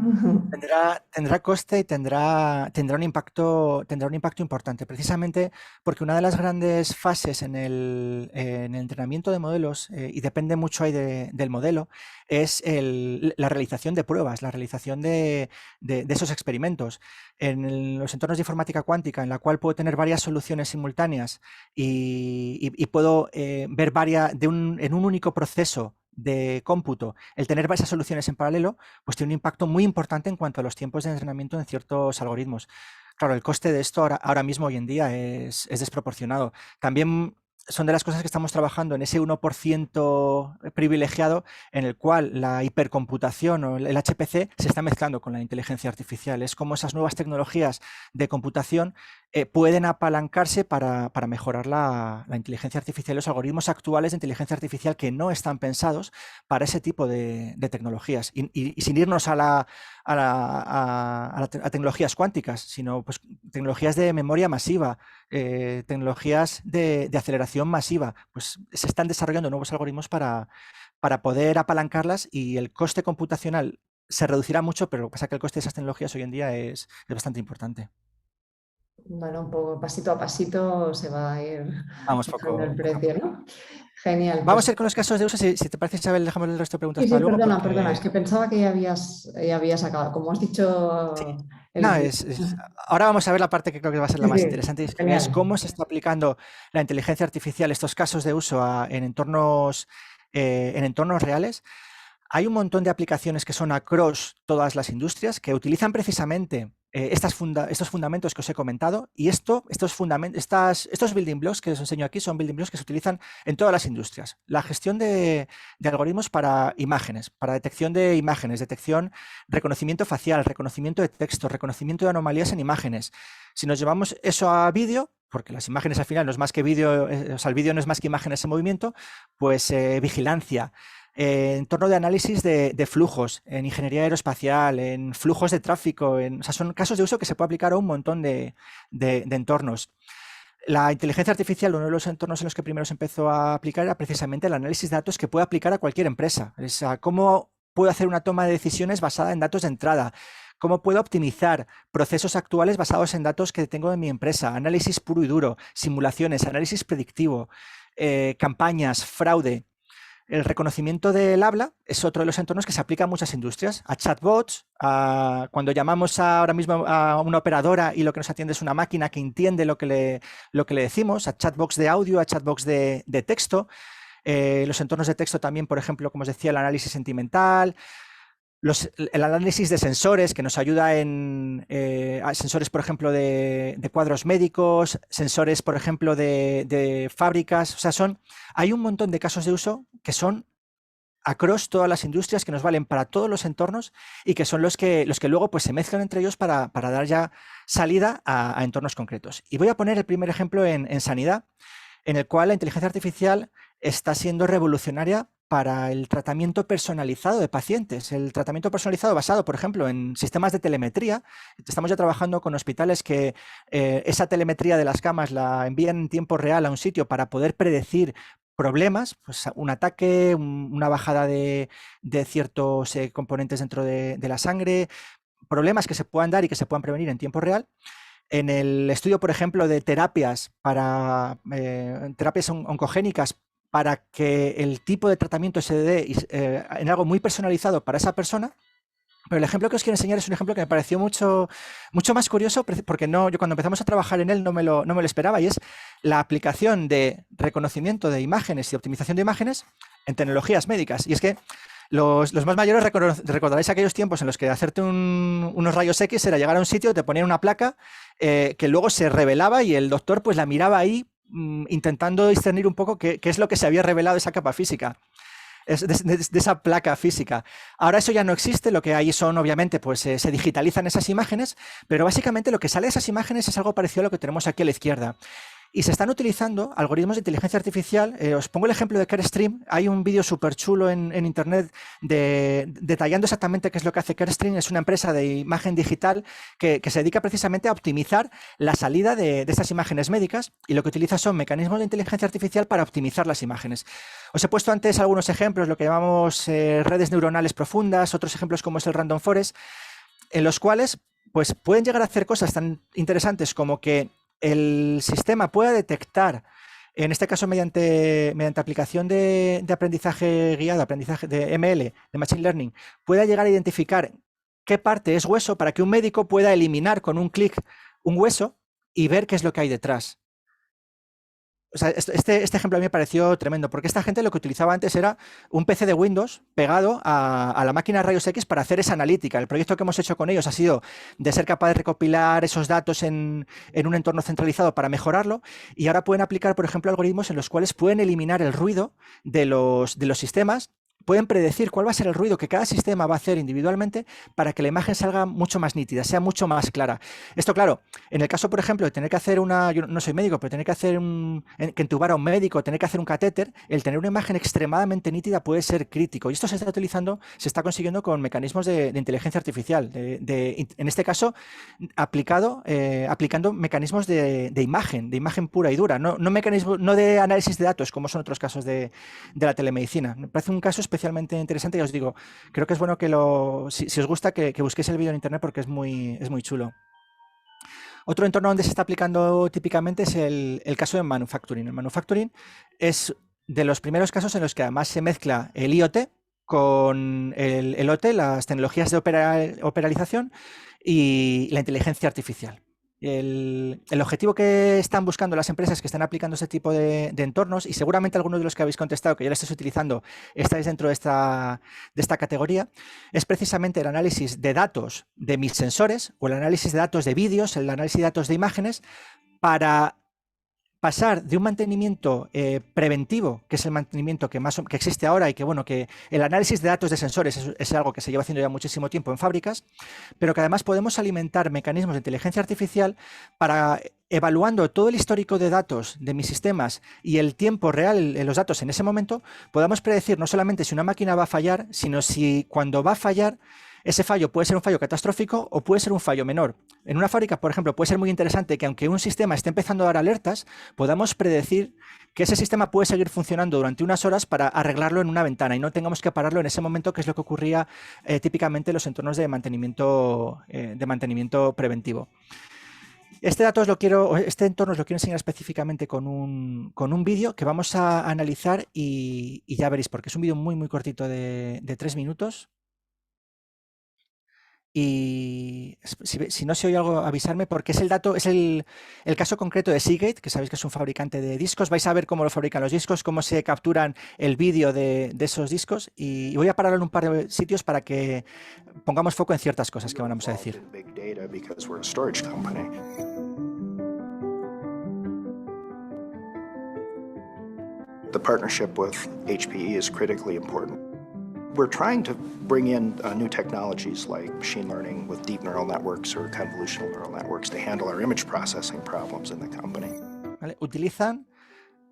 Speaker 1: Tendrá coste y tendrá un impacto importante, precisamente porque una de las grandes fases en el entrenamiento de modelos, y depende mucho ahí del modelo, es la realización de pruebas, la realización de esos experimentos. En los entornos de informática cuántica, en la cual puedo tener varias soluciones simultáneas y puedo ver en un único proceso de cómputo, el tener varias soluciones en paralelo, pues tiene un impacto muy importante en cuanto a los tiempos de entrenamiento en ciertos algoritmos. Claro, el coste de esto ahora mismo, hoy en día, es desproporcionado. También son de las cosas que estamos trabajando en ese 1% privilegiado, en el cual la hipercomputación o el HPC se está mezclando con la inteligencia artificial. Es como esas nuevas tecnologías de computación pueden apalancarse para mejorar la inteligencia artificial, los algoritmos actuales de inteligencia artificial que no están pensados para ese tipo de tecnologías. Y sin irnos a tecnologías cuánticas, sino pues tecnologías de memoria masiva, tecnologías de aceleración masiva, pues se están desarrollando nuevos algoritmos para poder apalancarlas, y el coste computacional se reducirá mucho, pero lo que pasa es que el coste de esas tecnologías hoy en día es bastante importante.
Speaker 2: Bueno, un poco pasito a pasito se va a ir
Speaker 1: Vamos
Speaker 2: bajando el
Speaker 1: poco a
Speaker 2: precio,
Speaker 1: poco.
Speaker 2: ¿no? Genial,
Speaker 1: Vamos
Speaker 2: pues
Speaker 1: a ir con los casos de uso. Si te parece, Isabel, dejamos el resto de preguntas
Speaker 2: sí,
Speaker 1: para
Speaker 2: sí,
Speaker 1: luego,
Speaker 2: perdona, es
Speaker 1: porque
Speaker 2: que pensaba que ya habías acabado. Como has
Speaker 1: sí.
Speaker 2: dicho
Speaker 1: No,
Speaker 2: el...
Speaker 1: ahora vamos a ver la parte que creo que va a ser la
Speaker 2: Sí,
Speaker 1: más
Speaker 2: sí,
Speaker 1: interesante, y es
Speaker 2: genial.
Speaker 1: cómo se está aplicando la inteligencia artificial, estos casos de uso en entornos reales. Hay un montón de aplicaciones que son across todas las industrias, que utilizan precisamente estos fundamentos que os he comentado, y estos building blocks que os enseño aquí son building blocks que se utilizan en todas las industrias. La gestión de algoritmos para imágenes, para detección de imágenes, reconocimiento facial, reconocimiento de texto, reconocimiento de anomalías en imágenes. Si nos llevamos eso a vídeo, porque las imágenes al final no es más que vídeo, o sea, el vídeo no es más que imágenes en movimiento, pues vigilancia, en torno de análisis de flujos, en ingeniería aeroespacial, en flujos de tráfico, o sea, son casos de uso que se puede aplicar a un montón de entornos. La inteligencia artificial, uno de los entornos en los que primero se empezó a aplicar era precisamente el análisis de datos, que puede aplicar a cualquier empresa. O sea, cómo puedo hacer una toma de decisiones basada en datos de entrada, cómo puedo optimizar procesos actuales basados en datos que tengo en mi empresa, análisis puro y duro, simulaciones, análisis predictivo, campañas, fraude. El reconocimiento del habla es otro de los entornos que se aplica a muchas industrias, a chatbots, cuando llamamos ahora mismo a una operadora y lo que nos atiende es una máquina que entiende lo que le decimos, a chatbots de audio, a chatbots de texto. Los entornos de texto también, por ejemplo, como os decía, el análisis sentimental, el análisis de sensores, que nos ayuda a sensores, por ejemplo, de cuadros médicos, sensores, por ejemplo, de fábricas. O sea, hay un montón de casos de uso que son across todas las industrias, que nos valen para todos los entornos, y que son los que luego pues se mezclan entre ellos para dar ya salida a entornos concretos. Y voy a poner el primer ejemplo en sanidad, en el cual la inteligencia artificial está siendo revolucionaria para el tratamiento personalizado de pacientes. El tratamiento personalizado basado, por ejemplo, en sistemas de telemetría. Estamos ya trabajando con hospitales que esa telemetría de las camas la envían en tiempo real a un sitio para poder predecir problemas, pues un ataque, una bajada de ciertos componentes dentro de la sangre, problemas que se puedan dar y que se puedan prevenir en tiempo real. En el estudio, por ejemplo, de terapias para terapias oncogénicas para que el tipo de tratamiento se dé en algo muy personalizado para esa persona. Pero el ejemplo que os quiero enseñar es un ejemplo que me pareció mucho más curioso, porque yo cuando empezamos a trabajar en él no me lo esperaba, y es la aplicación de reconocimiento de imágenes y optimización de imágenes en tecnologías médicas. Y es que los más mayores recordaréis aquellos tiempos en los que hacerte unos rayos X era llegar a un sitio, te ponían una placa que luego se revelaba y el doctor pues la miraba ahí intentando discernir un poco qué es lo que se había revelado de esa capa física, de esa placa física. Ahora eso ya no existe, lo que hay son, obviamente, pues se digitalizan esas imágenes, pero básicamente lo que sale de esas imágenes es algo parecido a lo que tenemos aquí a la izquierda. Y se están utilizando algoritmos de inteligencia artificial. Os pongo el ejemplo de Carestream. Hay un vídeo súper chulo en internet detallando exactamente qué es lo que hace Carestream. Es una empresa de imagen digital que se dedica precisamente a optimizar la salida de estas imágenes médicas, y lo que utiliza son mecanismos de inteligencia artificial para optimizar las imágenes. Os he puesto antes algunos ejemplos, lo que llamamos redes neuronales profundas, otros ejemplos como es el Random Forest, en los cuales pues, pueden llegar a hacer cosas tan interesantes como que el sistema pueda detectar, en este caso mediante aplicación de aprendizaje guiado, aprendizaje de ML, de Machine Learning, pueda llegar a identificar qué parte es hueso para que un médico pueda eliminar con un clic un hueso y ver qué es lo que hay detrás. O sea, este ejemplo a mí me pareció tremendo, porque esta gente lo que utilizaba antes era un PC de Windows pegado a la máquina de rayos X para hacer esa analítica. El proyecto que hemos hecho con ellos ha sido de ser capaz de recopilar esos datos en un entorno centralizado para mejorarlo, y ahora pueden aplicar, por ejemplo, algoritmos en los cuales pueden eliminar el ruido de los sistemas. Pueden predecir cuál va a ser el ruido que cada sistema va a hacer individualmente para que la imagen salga mucho más nítida, sea mucho más clara. Esto, claro, en el caso, por ejemplo, de tener que hacer yo no soy médico, pero tener que hacer que entubar a un médico, tener que hacer un catéter, el tener una imagen extremadamente nítida puede ser crítico. Y esto se está consiguiendo con mecanismos de inteligencia artificial, en este caso, aplicando mecanismos de imagen pura y dura, no de análisis de datos, como son otros casos de la telemedicina. Me parece un caso especialmente interesante, y os digo, creo que es bueno que si os gusta, que busquéis el vídeo en internet, porque es muy chulo. Otro entorno donde se está aplicando típicamente es el caso de manufacturing. El manufacturing es de los primeros casos en los que además se mezcla el IoT con el OT, las tecnologías de operalización, y la inteligencia artificial. El objetivo que están buscando las empresas que están aplicando este tipo de entornos, y seguramente algunos de los que habéis contestado que ya lo estáis utilizando estáis dentro de esta categoría, es precisamente el análisis de datos de mis sensores, o el análisis de datos de vídeos, el análisis de datos de imágenes, para pasar de un mantenimiento preventivo, que es el mantenimiento que existe ahora, y que el análisis de datos de sensores es algo que se lleva haciendo ya muchísimo tiempo en fábricas, pero que además podemos alimentar mecanismos de inteligencia artificial para, evaluando todo el histórico de datos de mis sistemas y el tiempo real de los datos en ese momento, podamos predecir no solamente si una máquina va a fallar, sino si cuando va a fallar, ese fallo puede ser un fallo catastrófico o puede ser un fallo menor. En una fábrica, por ejemplo, puede ser muy interesante que, aunque un sistema esté empezando a dar alertas, podamos predecir que ese sistema puede seguir funcionando durante unas horas para arreglarlo en una ventana y no tengamos que pararlo en ese momento, que es lo que ocurría típicamente en los entornos de mantenimiento preventivo. Este entorno os lo quiero enseñar específicamente con un vídeo que vamos a analizar, y ya veréis, porque es un vídeo muy cortito de 3 minutos. Y si no se oye algo, avisarme, porque es el caso concreto de Seagate, que sabéis que es un fabricante de discos. Vais a ver cómo lo fabrican los discos, cómo se capturan el vídeo de esos discos, y voy a pararlo en un par de sitios para que pongamos foco en ciertas cosas que vamos a decir.
Speaker 3: The partnership with HPE is critically important. We're trying to bring in new technologies like machine learning with deep neural networks or convolutional neural networks to handle our image processing problems in the company.
Speaker 1: ¿Vale? Utilizan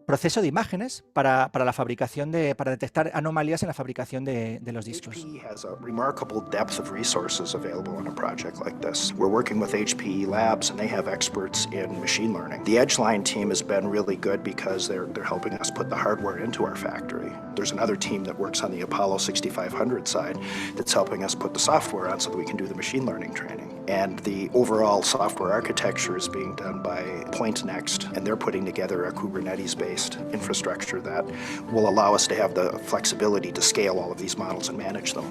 Speaker 1: proceso de imágenes para la fabricación para detectar anomalías en la fabricación de los discos.
Speaker 3: HPE has a remarkable depth of resources available in a project like this. We're working with HPE Labs, and they have experts in machine learning. The Edgeline team has been really good because they're helping us put the hardware into our factory. There's another team that works on the Apollo 6500 side that's helping us put the software on so that we can do the machine learning training. And the overall software architecture is being done by Pointnext, and they're putting together a Kubernetes-based infrastructure that will allow us to have the flexibility to scale all of these models and manage them.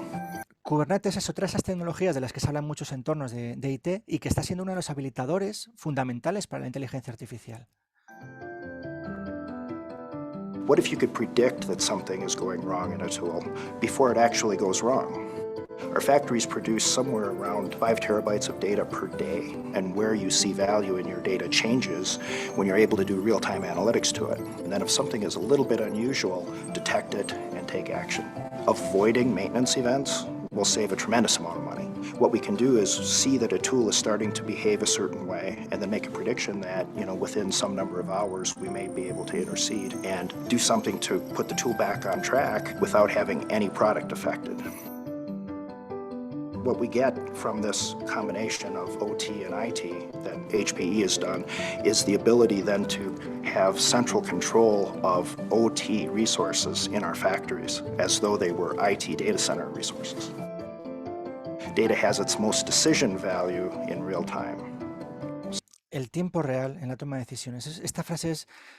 Speaker 1: Kubernetes es otra de esas tecnologías de las que se habla en muchos entornos de IT y que está siendo uno de los habilitadores fundamentales para la inteligencia artificial.
Speaker 3: What if you could predict that something is going wrong in a tool before it actually goes wrong? Our factories produce somewhere around 5 terabytes of data per day, and where you see value in your data changes when you're able to do real-time analytics to it. And then if something is a little bit unusual, detect it and take action. Avoiding maintenance events will save a tremendous amount of money. What we can do is see that a tool is starting to behave a certain way and then make a prediction that, within some number of hours we may be able to intercede and do something to put the tool back on track without having any product affected. What we get from this combination of OT and IT that HPE has done is the ability then to have central control of OT resources in our factories as though they were IT data center resources. Data has its most decision value in real time.
Speaker 1: El tiempo real en la toma de decisiones. Esta frase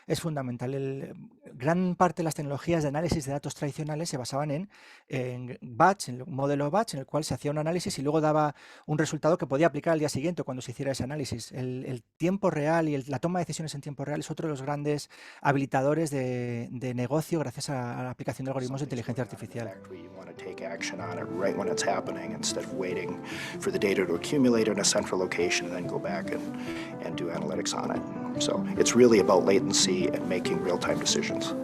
Speaker 1: es fundamental. Gran parte de las tecnologías de análisis de datos tradicionales se basaban en batch, en un modelo batch, en el cual se hacía un análisis y luego daba un resultado que podía aplicar al día siguiente cuando se hiciera ese análisis. El tiempo real y la toma de decisiones en tiempo real es otro de los grandes habilitadores de negocio gracias a la aplicación de algoritmos de inteligencia artificial.
Speaker 3: Take action on it right when it's happening instead of waiting for the data to accumulate in a central location and then go back and do analytics on it. So it's really about latency and making real-time decisions.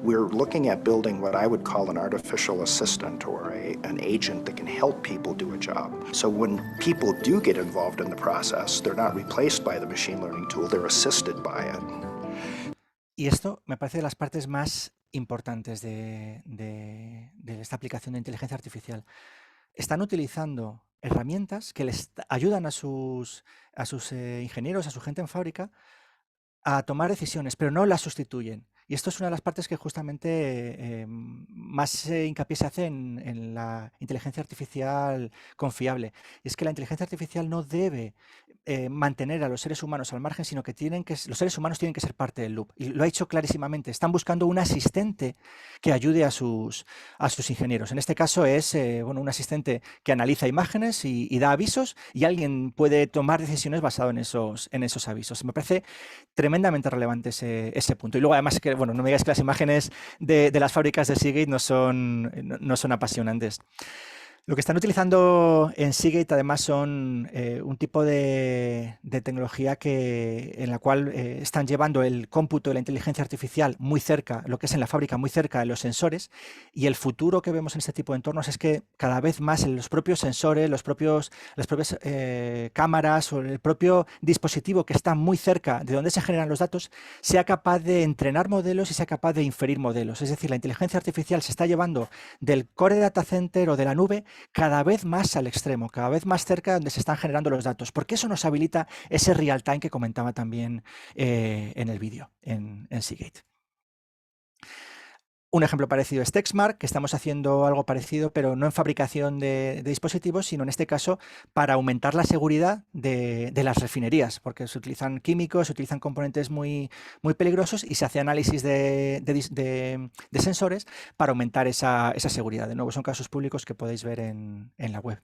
Speaker 3: We're looking at building what I would call an artificial assistant or an agent that can help people do a job. So when people do get involved in the process, they're not replaced by the machine learning tool, they're assisted by it.
Speaker 1: Y esto me parece de las partes más importantes de esta aplicación de inteligencia artificial. Están utilizando herramientas que les ayudan a sus ingenieros, a su gente en fábrica, a tomar decisiones, pero no las sustituyen. Y esto es una de las partes que justamente más hincapié se hace en la inteligencia artificial confiable. Y es que la inteligencia artificial no debe mantener a los seres humanos al margen, sino que los seres humanos tienen que ser parte del loop. Y lo ha dicho clarísimamente. Están buscando un asistente que ayude a sus ingenieros. En este caso es un asistente que analiza imágenes y da avisos, y alguien puede tomar decisiones basado en esos avisos. Me parece tremendamente relevante ese punto. Y luego además que, no me digáis que las imágenes de las fábricas de Seagate no son apasionantes. Lo que están utilizando en Seagate además son un tipo de tecnología en la cual están llevando el cómputo de la inteligencia artificial muy cerca, lo que es en la fábrica, muy cerca de los sensores, y el futuro que vemos en este tipo de entornos es que cada vez más en los propios sensores, las propias cámaras o el propio dispositivo que está muy cerca de donde se generan los datos sea capaz de entrenar modelos y sea capaz de inferir modelos. Es decir, la inteligencia artificial se está llevando del core data center o de la nube cada vez más al extremo, cada vez más cerca de donde se están generando los datos, porque eso nos habilita ese real time que comentaba también en el vídeo, en Seagate. Un ejemplo parecido es Texmark, que estamos haciendo algo parecido, pero no en fabricación de dispositivos, sino en este caso para aumentar la seguridad de las refinerías, porque se utilizan químicos, se utilizan componentes muy, muy peligrosos y se hace análisis de sensores para aumentar esa seguridad. De nuevo, son casos públicos que podéis ver en la web.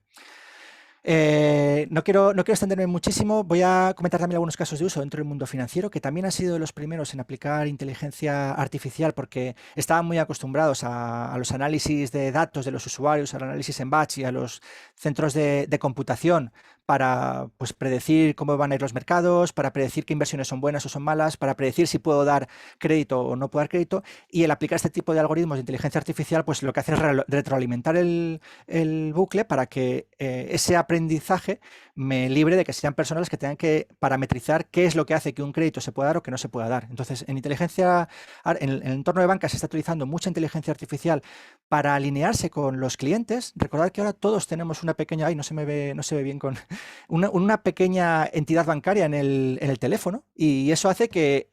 Speaker 1: No quiero extenderme muchísimo. Voy a comentar también algunos casos de uso dentro del mundo financiero, que también han sido de los primeros en aplicar inteligencia artificial porque estaban muy acostumbrados a los análisis de datos de los usuarios, al análisis en batch y a los centros de computación para predecir cómo van a ir los mercados, para predecir qué inversiones son buenas o son malas, para predecir si puedo dar crédito o no puedo dar crédito. Y el aplicar este tipo de algoritmos de inteligencia artificial, pues lo que hace es retroalimentar el bucle para que ese aprendizaje me libre de que sean personas las que tengan que parametrizar qué es lo que hace que un crédito se pueda dar o que no se pueda dar. Entonces, en el entorno de banca se está utilizando mucha inteligencia artificial para alinearse con los clientes. Recordad que ahora todos tenemos una pequeña, no se ve bien con una pequeña entidad bancaria en el teléfono, y eso hace que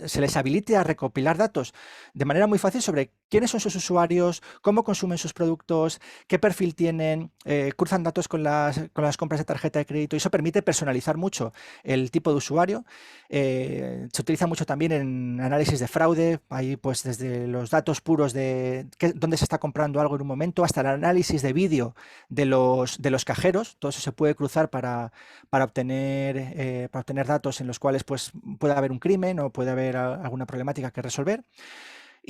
Speaker 1: se les habilite a recopilar datos de manera muy fácil sobre quiénes son sus usuarios, cómo consumen sus productos, qué perfil tienen, cruzan datos con las compras de tarjeta de crédito, y eso permite personalizar mucho el tipo de usuario. Se utiliza mucho también en análisis de fraude, ahí pues desde los datos puros de dónde se está comprando algo en un momento hasta el análisis de vídeo de los cajeros. Todo eso se puede cruzar para obtener datos en los cuales pues puede haber un crimen o puede haber alguna problemática que resolver.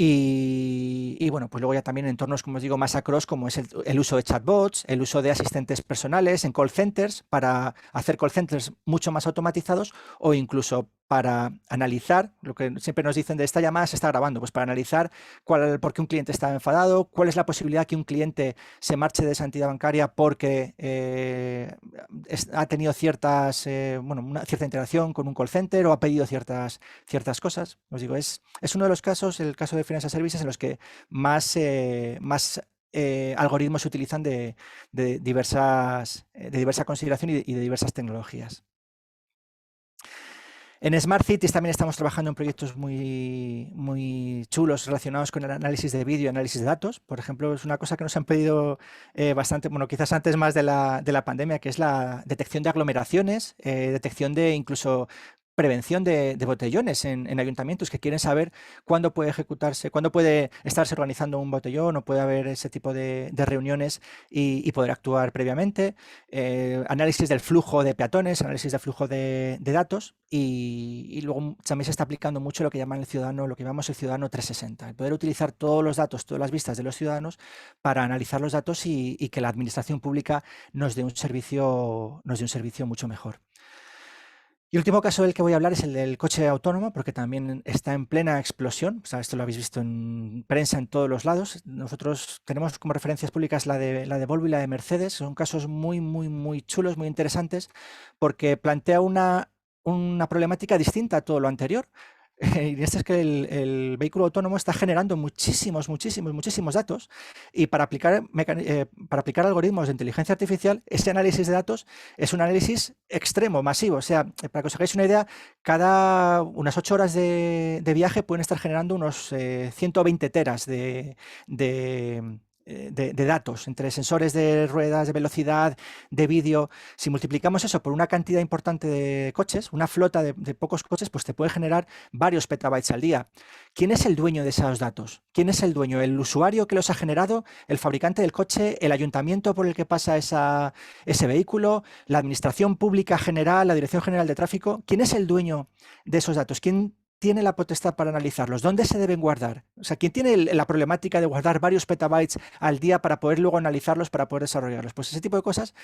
Speaker 1: Y bueno, pues luego ya también en entornos, como os digo, más across, como es el uso de chatbots, el uso de asistentes personales en call centers para hacer call centers mucho más automatizados, o incluso para analizar, lo que siempre nos dicen de esta llamada se está grabando, pues para analizar por qué un cliente está enfadado, cuál es la posibilidad que un cliente se marche de esa entidad bancaria porque ha tenido una cierta interacción con un call center o ha pedido ciertas cosas. Os digo, es uno de los casos, el caso de Financial Services, en los que más algoritmos se utilizan de diversa consideración y de diversas tecnologías. En Smart Cities también estamos trabajando en proyectos muy, muy chulos relacionados con el análisis de vídeo y análisis de datos. Por ejemplo, es una cosa que nos han pedido bastante, bueno, quizás antes más de la pandemia, que es la detección de aglomeraciones, detección de incluso prevención de botellones en ayuntamientos que quieren saber cuándo puede ejecutarse, cuándo puede estarse organizando un botellón o puede haber ese tipo de reuniones y poder actuar previamente. Análisis del flujo de peatones, análisis del flujo de datos, y luego también se está aplicando mucho lo que llamamos el ciudadano 360, el poder utilizar todos los datos, todas las vistas de los ciudadanos para analizar los datos y que la administración pública nos dé un servicio mucho mejor. Y el último caso del que voy a hablar es el del coche autónomo, porque también está en plena explosión. O sea, esto lo habéis visto en prensa en todos los lados. Nosotros tenemos como referencias públicas la de Volvo y la de Mercedes. Son casos muy, muy, muy chulos, muy interesantes, porque plantea una problemática distinta a todo lo anterior. Y esto es que el vehículo autónomo está generando muchísimos datos, y para aplicar algoritmos de inteligencia artificial, ese análisis de datos es un análisis extremo, masivo. O sea, para que os hagáis una idea, cada unas 8 horas de viaje pueden estar generando unos 120 teras de datos, entre sensores de ruedas, de velocidad, de vídeo. Si multiplicamos eso por una cantidad importante de coches, una flota de pocos coches, pues te puede generar varios petabytes al día. ¿Quién es el dueño de esos datos? ¿Quién es el dueño? ¿El usuario que los ha generado? ¿El fabricante del coche? ¿El ayuntamiento por el que pasa ese vehículo? ¿La administración pública general? ¿La Dirección General de Tráfico? ¿Quién es el dueño de esos datos? ¿Quién tiene la potestad para analizarlos? ¿Dónde se deben guardar? O sea, ¿quién tiene la problemática de guardar varios petabytes al día para poder luego analizarlos, para poder desarrollarlos? Pues ese tipo de cosas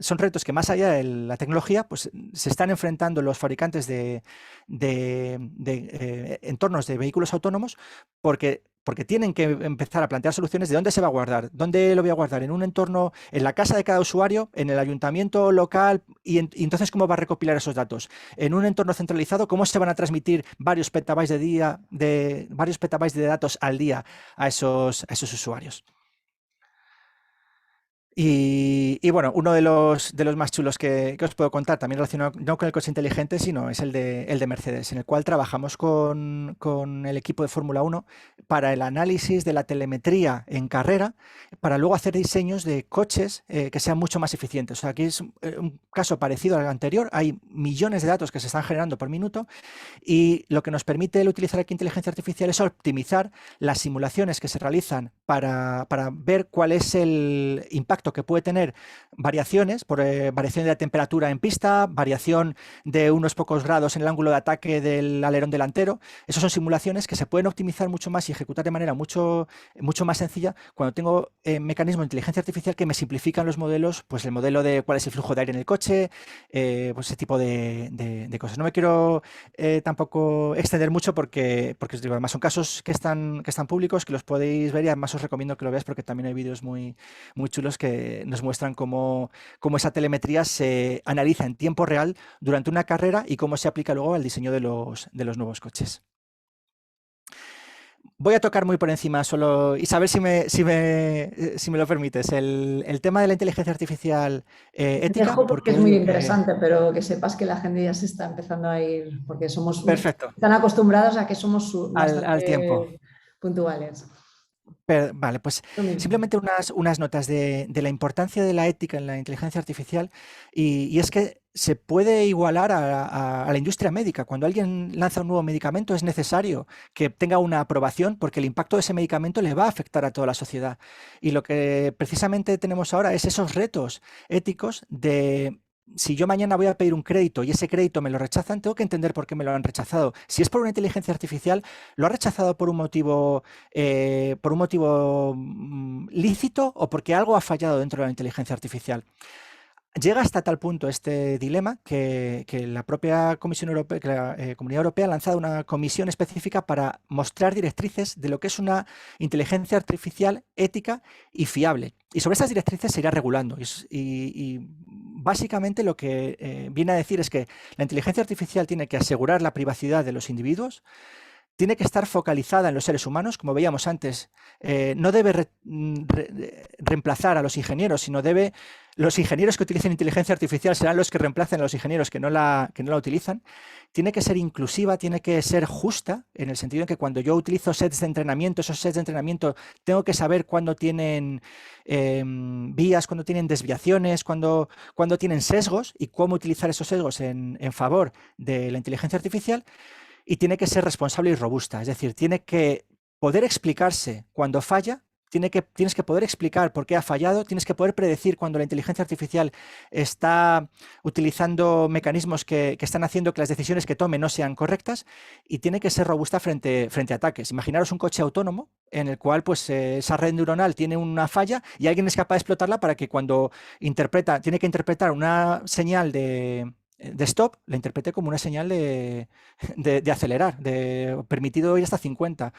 Speaker 1: son retos que, más allá de la tecnología, pues se están enfrentando los fabricantes de entornos de vehículos autónomos, porque tienen que empezar a plantear soluciones de dónde se va a guardar, dónde lo voy a guardar, en un entorno, en la casa de cada usuario, en el ayuntamiento local, y entonces cómo va a recopilar esos datos. En un entorno centralizado, cómo se van a transmitir varios petabytes de datos al día a esos usuarios. Y bueno, uno de los más chulos que os puedo contar, también relacionado no con el coche inteligente, sino es el de Mercedes, en el cual trabajamos con el equipo de Fórmula 1 para el análisis de la telemetría en carrera, para luego hacer diseños de coches que sean mucho más eficientes. O sea, aquí es un caso parecido al anterior. Hay millones de datos que se están generando por minuto, y lo que nos permite el utilizar aquí inteligencia artificial es optimizar las simulaciones que se realizan para ver cuál es el impacto que puede tener variaciones, por variación de la temperatura en pista, variación de unos pocos grados en el ángulo de ataque del alerón delantero. Esas son simulaciones que se pueden optimizar mucho más y ejecutar de manera mucho más sencilla cuando tengo mecanismos de inteligencia artificial que me simplifican los modelos, pues el modelo de cuál es el flujo de aire en el coche, pues ese tipo de cosas. No me quiero tampoco extender mucho porque os digo, además son casos que están públicos, que los podéis ver, y además os recomiendo que lo veáis porque también hay vídeos muy, muy chulos que nos muestran cómo esa telemetría se analiza en tiempo real durante una carrera y cómo se aplica luego al diseño de los nuevos coches. Voy a tocar muy por encima solo, Isabel, si me lo permites, el tema de la inteligencia artificial ética,
Speaker 2: Dejo porque
Speaker 1: porque
Speaker 2: es
Speaker 1: es
Speaker 2: muy
Speaker 1: lo que...
Speaker 2: interesante, pero que sepas que la gente ya se está empezando a ir, porque
Speaker 1: Perfecto,
Speaker 2: están acostumbrados a que somos
Speaker 1: al tiempo.
Speaker 2: bastante puntuales.
Speaker 1: Vale, pues
Speaker 2: Lo mismo.
Speaker 1: simplemente unas notas de la importancia de la ética en la inteligencia artificial y es que se puede igualar a la industria médica. Cuando alguien lanza un nuevo medicamento es necesario que tenga una aprobación porque el impacto de ese medicamento le va a afectar a toda la sociedad. Y lo que precisamente tenemos ahora es esos retos éticos de... Si yo mañana voy a pedir un crédito y ese crédito me lo rechazan, tengo que entender por qué me lo han rechazado. Si es por una inteligencia artificial, lo ha rechazado por un motivo lícito o porque algo ha fallado dentro de la inteligencia artificial. Llega hasta tal punto este dilema que la propia Comisión Europea, que la Comunidad Europea ha lanzado una comisión específica para mostrar directrices de lo que es una inteligencia artificial ética y fiable. Y sobre esas directrices se irá regulando. Y básicamente lo que viene a decir es que la inteligencia artificial tiene que asegurar la privacidad de los individuos, tiene que estar focalizada en los seres humanos, como veíamos antes, no debe reemplazar a los ingenieros, sino los ingenieros que utilicen inteligencia artificial serán los que reemplacen a los ingenieros que no la utilizan. Tiene que ser inclusiva, tiene que ser justa, en el sentido en que cuando yo utilizo sets de entrenamiento, esos sets de entrenamiento tengo que saber cuándo tienen vías, cuándo tienen desviaciones, cuándo tienen sesgos y cómo utilizar esos sesgos en favor de la inteligencia artificial. Y tiene que ser responsable y robusta, es decir, tiene que poder explicarse cuando falla, tienes que poder explicar por qué ha fallado, tienes que poder predecir cuando la inteligencia artificial está utilizando mecanismos que están haciendo que las decisiones que tome no sean correctas y tiene que ser robusta frente a ataques. Imaginaros un coche autónomo en el cual pues, esa red neuronal tiene una falla y alguien es capaz de explotarla para que cuando tiene que interpretar una señal de stop, la interprete como una señal de acelerar, de permitido ir hasta 50.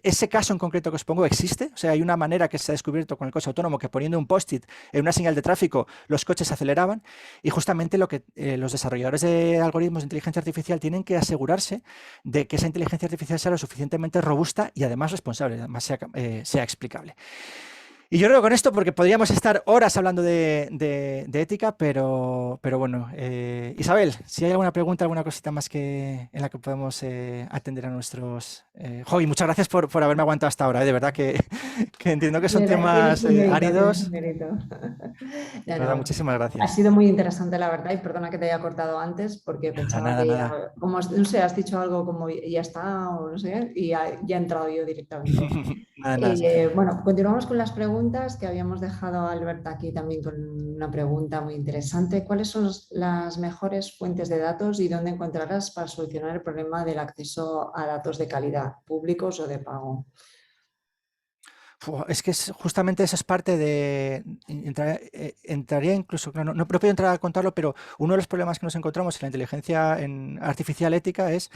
Speaker 1: Ese caso en concreto que os pongo existe, o sea, hay una manera que se ha descubierto con el coche autónomo que poniendo un post-it en una señal de tráfico los coches aceleraban y justamente lo que los desarrolladores de algoritmos de inteligencia artificial tienen que asegurarse de que esa inteligencia artificial sea lo suficientemente robusta y además responsable, además sea explicable. Y yo creo que con esto, porque podríamos estar horas hablando de ética, pero bueno, Isabel, si hay alguna pregunta, alguna cosita más en la que podemos atender a nuestros... Joy, muchas gracias por haberme aguantado hasta ahora, de verdad que entiendo que son temas áridos.
Speaker 2: Tienes un
Speaker 1: Ya, no, muchísimas gracias.
Speaker 2: Ha sido muy interesante, la verdad, y perdona que te haya cortado antes, porque pensaba
Speaker 1: nada.
Speaker 2: como no sé, has dicho algo como ya está, o no sé, y ya he entrado yo directamente.
Speaker 1: nada.
Speaker 2: Bueno, continuamos con las preguntas que habíamos dejado a Alberta aquí también con una pregunta muy interesante. ¿Cuáles son las mejores fuentes de datos y dónde encontrarlas para solucionar el problema del acceso a datos de calidad, públicos o de pago?
Speaker 1: Es que justamente eso es parte de... Entraría incluso, no puedo entrar a contarlo, pero uno de los problemas que nos encontramos en la inteligencia artificial ética es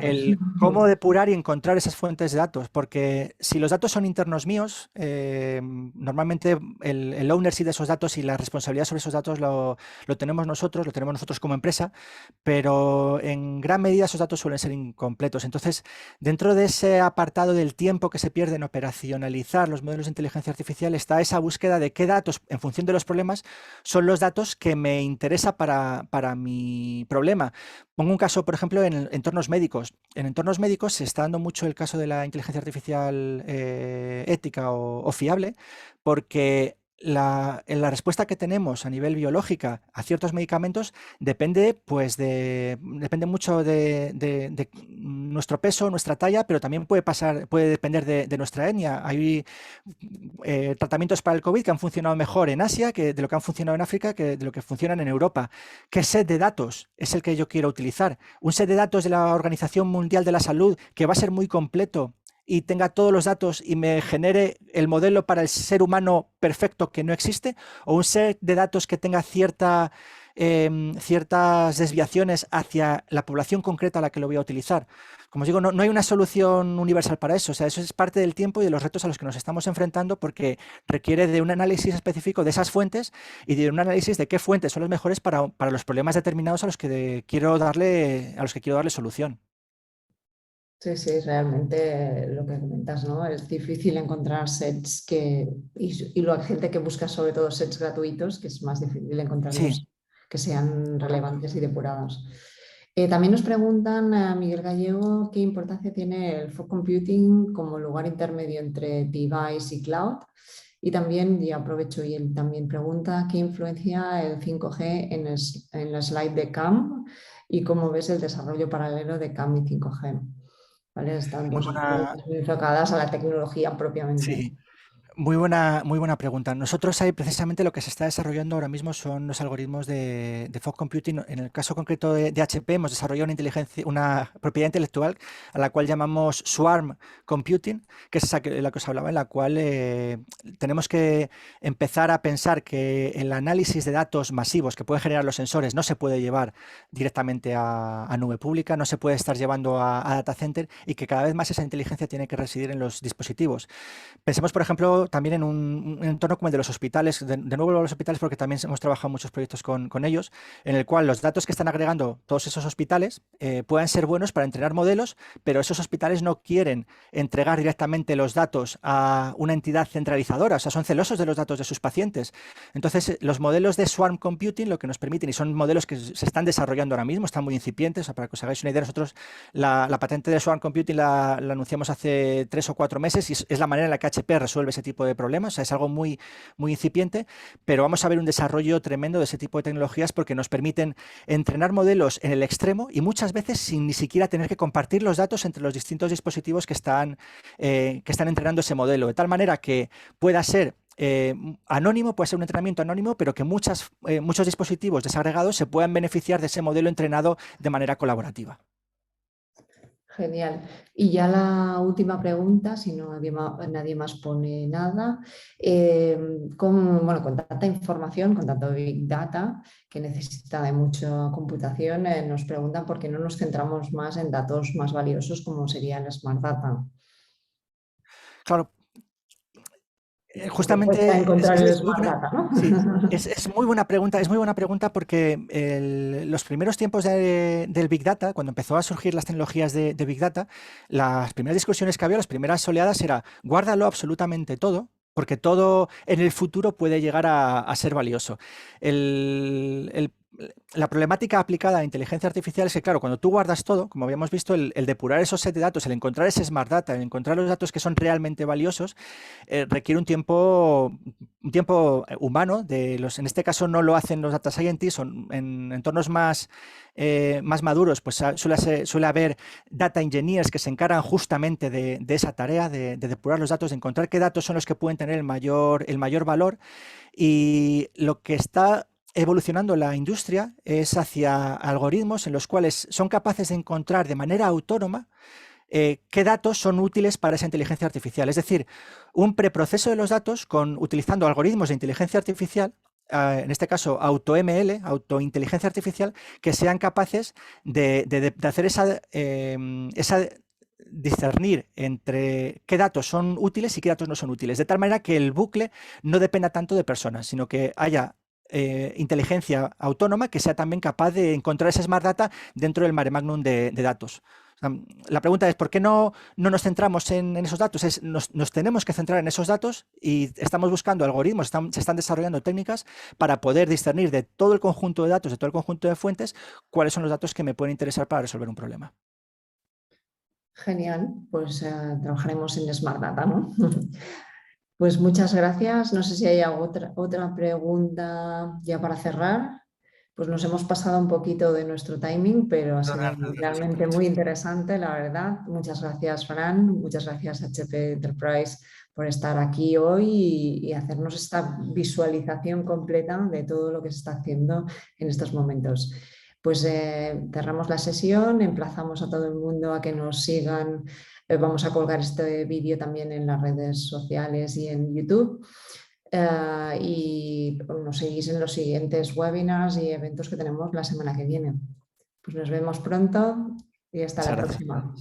Speaker 1: el cómo depurar y encontrar esas fuentes de datos, porque si los datos son internos míos, normalmente el ownership de esos datos y la responsabilidad sobre esos datos lo tenemos nosotros como empresa, pero en gran medida esos datos suelen ser incompletos. Entonces, dentro de ese apartado del tiempo que se pierde en operacionalizar los modelos de inteligencia artificial está esa búsqueda de qué datos, en función de los problemas, son los datos que me interesa para mi problema. Pongo un caso, por ejemplo, en entornos médicos. En entornos médicos se está dando mucho el caso de la inteligencia artificial ética o fiable, porque la respuesta que tenemos a nivel biológica a ciertos medicamentos depende mucho de nuestro peso, nuestra talla, pero también puede depender de nuestra etnia. Hay tratamientos para el COVID que han funcionado mejor en Asia de lo que han funcionado en África que de lo que funcionan en Europa. ¿Qué set de datos es el que yo quiero utilizar? Un set de datos de la Organización Mundial de la Salud que va a ser muy completo y tenga todos los datos y me genere el modelo para el ser humano perfecto que no existe, o un set de datos que tenga cierta ciertas desviaciones hacia la población concreta a la que lo voy a utilizar. Como os digo, no hay una solución universal para eso. O sea, eso es parte del tiempo y de los retos a los que nos estamos enfrentando porque requiere de un análisis específico de esas fuentes y de un análisis de qué fuentes son las mejores para los problemas determinados a los que quiero darle solución.
Speaker 2: Sí, sí, realmente lo que comentas, ¿no? Es difícil encontrar sets y la gente que busca sobre todo sets gratuitos, que es más difícil
Speaker 1: Sí,
Speaker 2: encontrarlos que sean
Speaker 1: correcto.
Speaker 2: relevantes y depurados. También nos preguntan a Miguel Gallego qué importancia tiene el fog computing como lugar intermedio entre device y cloud. Y también, y aprovecho, y él también pregunta qué influencia el 5G en la slide de CAM y cómo ves el desarrollo paralelo de CAM y 5G. ¿Vale? Están
Speaker 1: Muy
Speaker 2: pues,
Speaker 1: buena,
Speaker 2: muy enfocadas a la tecnología propiamente.
Speaker 1: sí. Muy buena pregunta. Nosotros ahí precisamente lo que se está desarrollando ahora mismo son los algoritmos de fog computing. En el caso concreto de HP hemos desarrollado una propiedad intelectual a la cual llamamos Swarm Computing, que es esa la que os hablaba, en la cual tenemos que empezar a pensar que el análisis de datos masivos que pueden generar los sensores no se puede llevar directamente a nube pública, no se puede estar llevando a data center y que cada vez más esa inteligencia tiene que residir en los dispositivos. Pensemos, por ejemplo, también en un entorno como el de los hospitales, de nuevo los hospitales, porque también hemos trabajado muchos proyectos con ellos, en el cual los datos que están agregando todos esos hospitales puedan ser buenos para entrenar modelos, pero esos hospitales no quieren entregar directamente los datos a una entidad centralizadora, o sea, son celosos de los datos de sus pacientes. Entonces, los modelos de Swarm Computing lo que nos permiten, y son modelos que se están desarrollando ahora mismo, están muy incipientes, o sea, para que os hagáis una idea, nosotros la patente de Swarm Computing la anunciamos hace 3 o 4 meses y es la manera en la que HP resuelve ese tipo de problemas. O sea, es algo muy, muy incipiente, pero vamos a ver un desarrollo tremendo de ese tipo de tecnologías porque nos permiten entrenar modelos en el extremo y muchas veces sin ni siquiera tener que compartir los datos entre los distintos dispositivos que están entrenando ese modelo, de tal manera que pueda ser anónimo, puede ser un entrenamiento anónimo, pero que muchos dispositivos desagregados se puedan beneficiar de ese modelo entrenado de manera colaborativa.
Speaker 2: Genial. Y ya la última pregunta, si no nadie más pone nada, con tanta información, con tanto Big Data que necesita de mucha computación, nos preguntan por qué no nos centramos más en datos más valiosos como sería el Smart Data.
Speaker 1: Claro,
Speaker 2: Porque cuesta
Speaker 1: justamente
Speaker 2: encontrar el
Speaker 1: es muy
Speaker 2: Smart
Speaker 1: buena,
Speaker 2: Data, ¿no?
Speaker 1: sí, es muy buena pregunta porque los primeros tiempos del Big Data, cuando empezó a surgir las tecnologías de Big Data, las primeras discusiones que había, las primeras oleadas era guárdalo absolutamente todo, porque todo en el futuro puede llegar a ser valioso. El, el- la problemática aplicada a inteligencia artificial es que, claro, cuando tú guardas todo, como habíamos visto, el depurar esos set de datos, el encontrar ese Smart Data, el encontrar los datos que son realmente valiosos, requiere un tiempo humano. En este caso no lo hacen los data scientists, son en entornos más maduros, pues suele haber data engineers que se encargan justamente de esa tarea, de depurar los datos, de encontrar qué datos son los que pueden tener el mayor valor. Y lo que está evolucionando la industria es hacia algoritmos en los cuales son capaces de encontrar de manera autónoma qué datos son útiles para esa inteligencia artificial. Es decir, un preproceso de los datos utilizando algoritmos de inteligencia artificial, en este caso AutoML, autointeligencia artificial, que sean capaces de hacer esa discernir entre qué datos son útiles y qué datos no son útiles, de tal manera que el bucle no dependa tanto de personas, sino que haya inteligencia autónoma que sea también capaz de encontrar ese Smart Data dentro del mare magnum de datos. La pregunta es, ¿por qué no nos centramos en esos datos? Nos tenemos que centrar en esos datos y estamos buscando algoritmos, se están desarrollando técnicas para poder discernir de todo el conjunto de datos, de todo el conjunto de fuentes, cuáles son los datos que me pueden interesar para resolver un problema.
Speaker 2: Genial, pues trabajaremos en Smart Data, ¿no? Pues muchas gracias. No sé si hay otra pregunta ya para cerrar. Pues nos hemos pasado un poquito de nuestro timing, pero ha sido
Speaker 1: No se
Speaker 2: realmente muy interesante, la verdad. Muchas gracias, Fran. Muchas gracias, HP Enterprise, por estar aquí hoy y hacernos esta visualización completa de todo lo que se está haciendo en estos momentos. Pues cerramos la sesión, emplazamos a todo el mundo a que nos sigan. Vamos a colgar este vídeo también en las redes sociales y en YouTube. y nos seguís en los siguientes webinars y eventos que tenemos la semana que viene. Pues nos vemos pronto y hasta
Speaker 1: Muchas
Speaker 2: la
Speaker 1: gracias.
Speaker 2: próxima.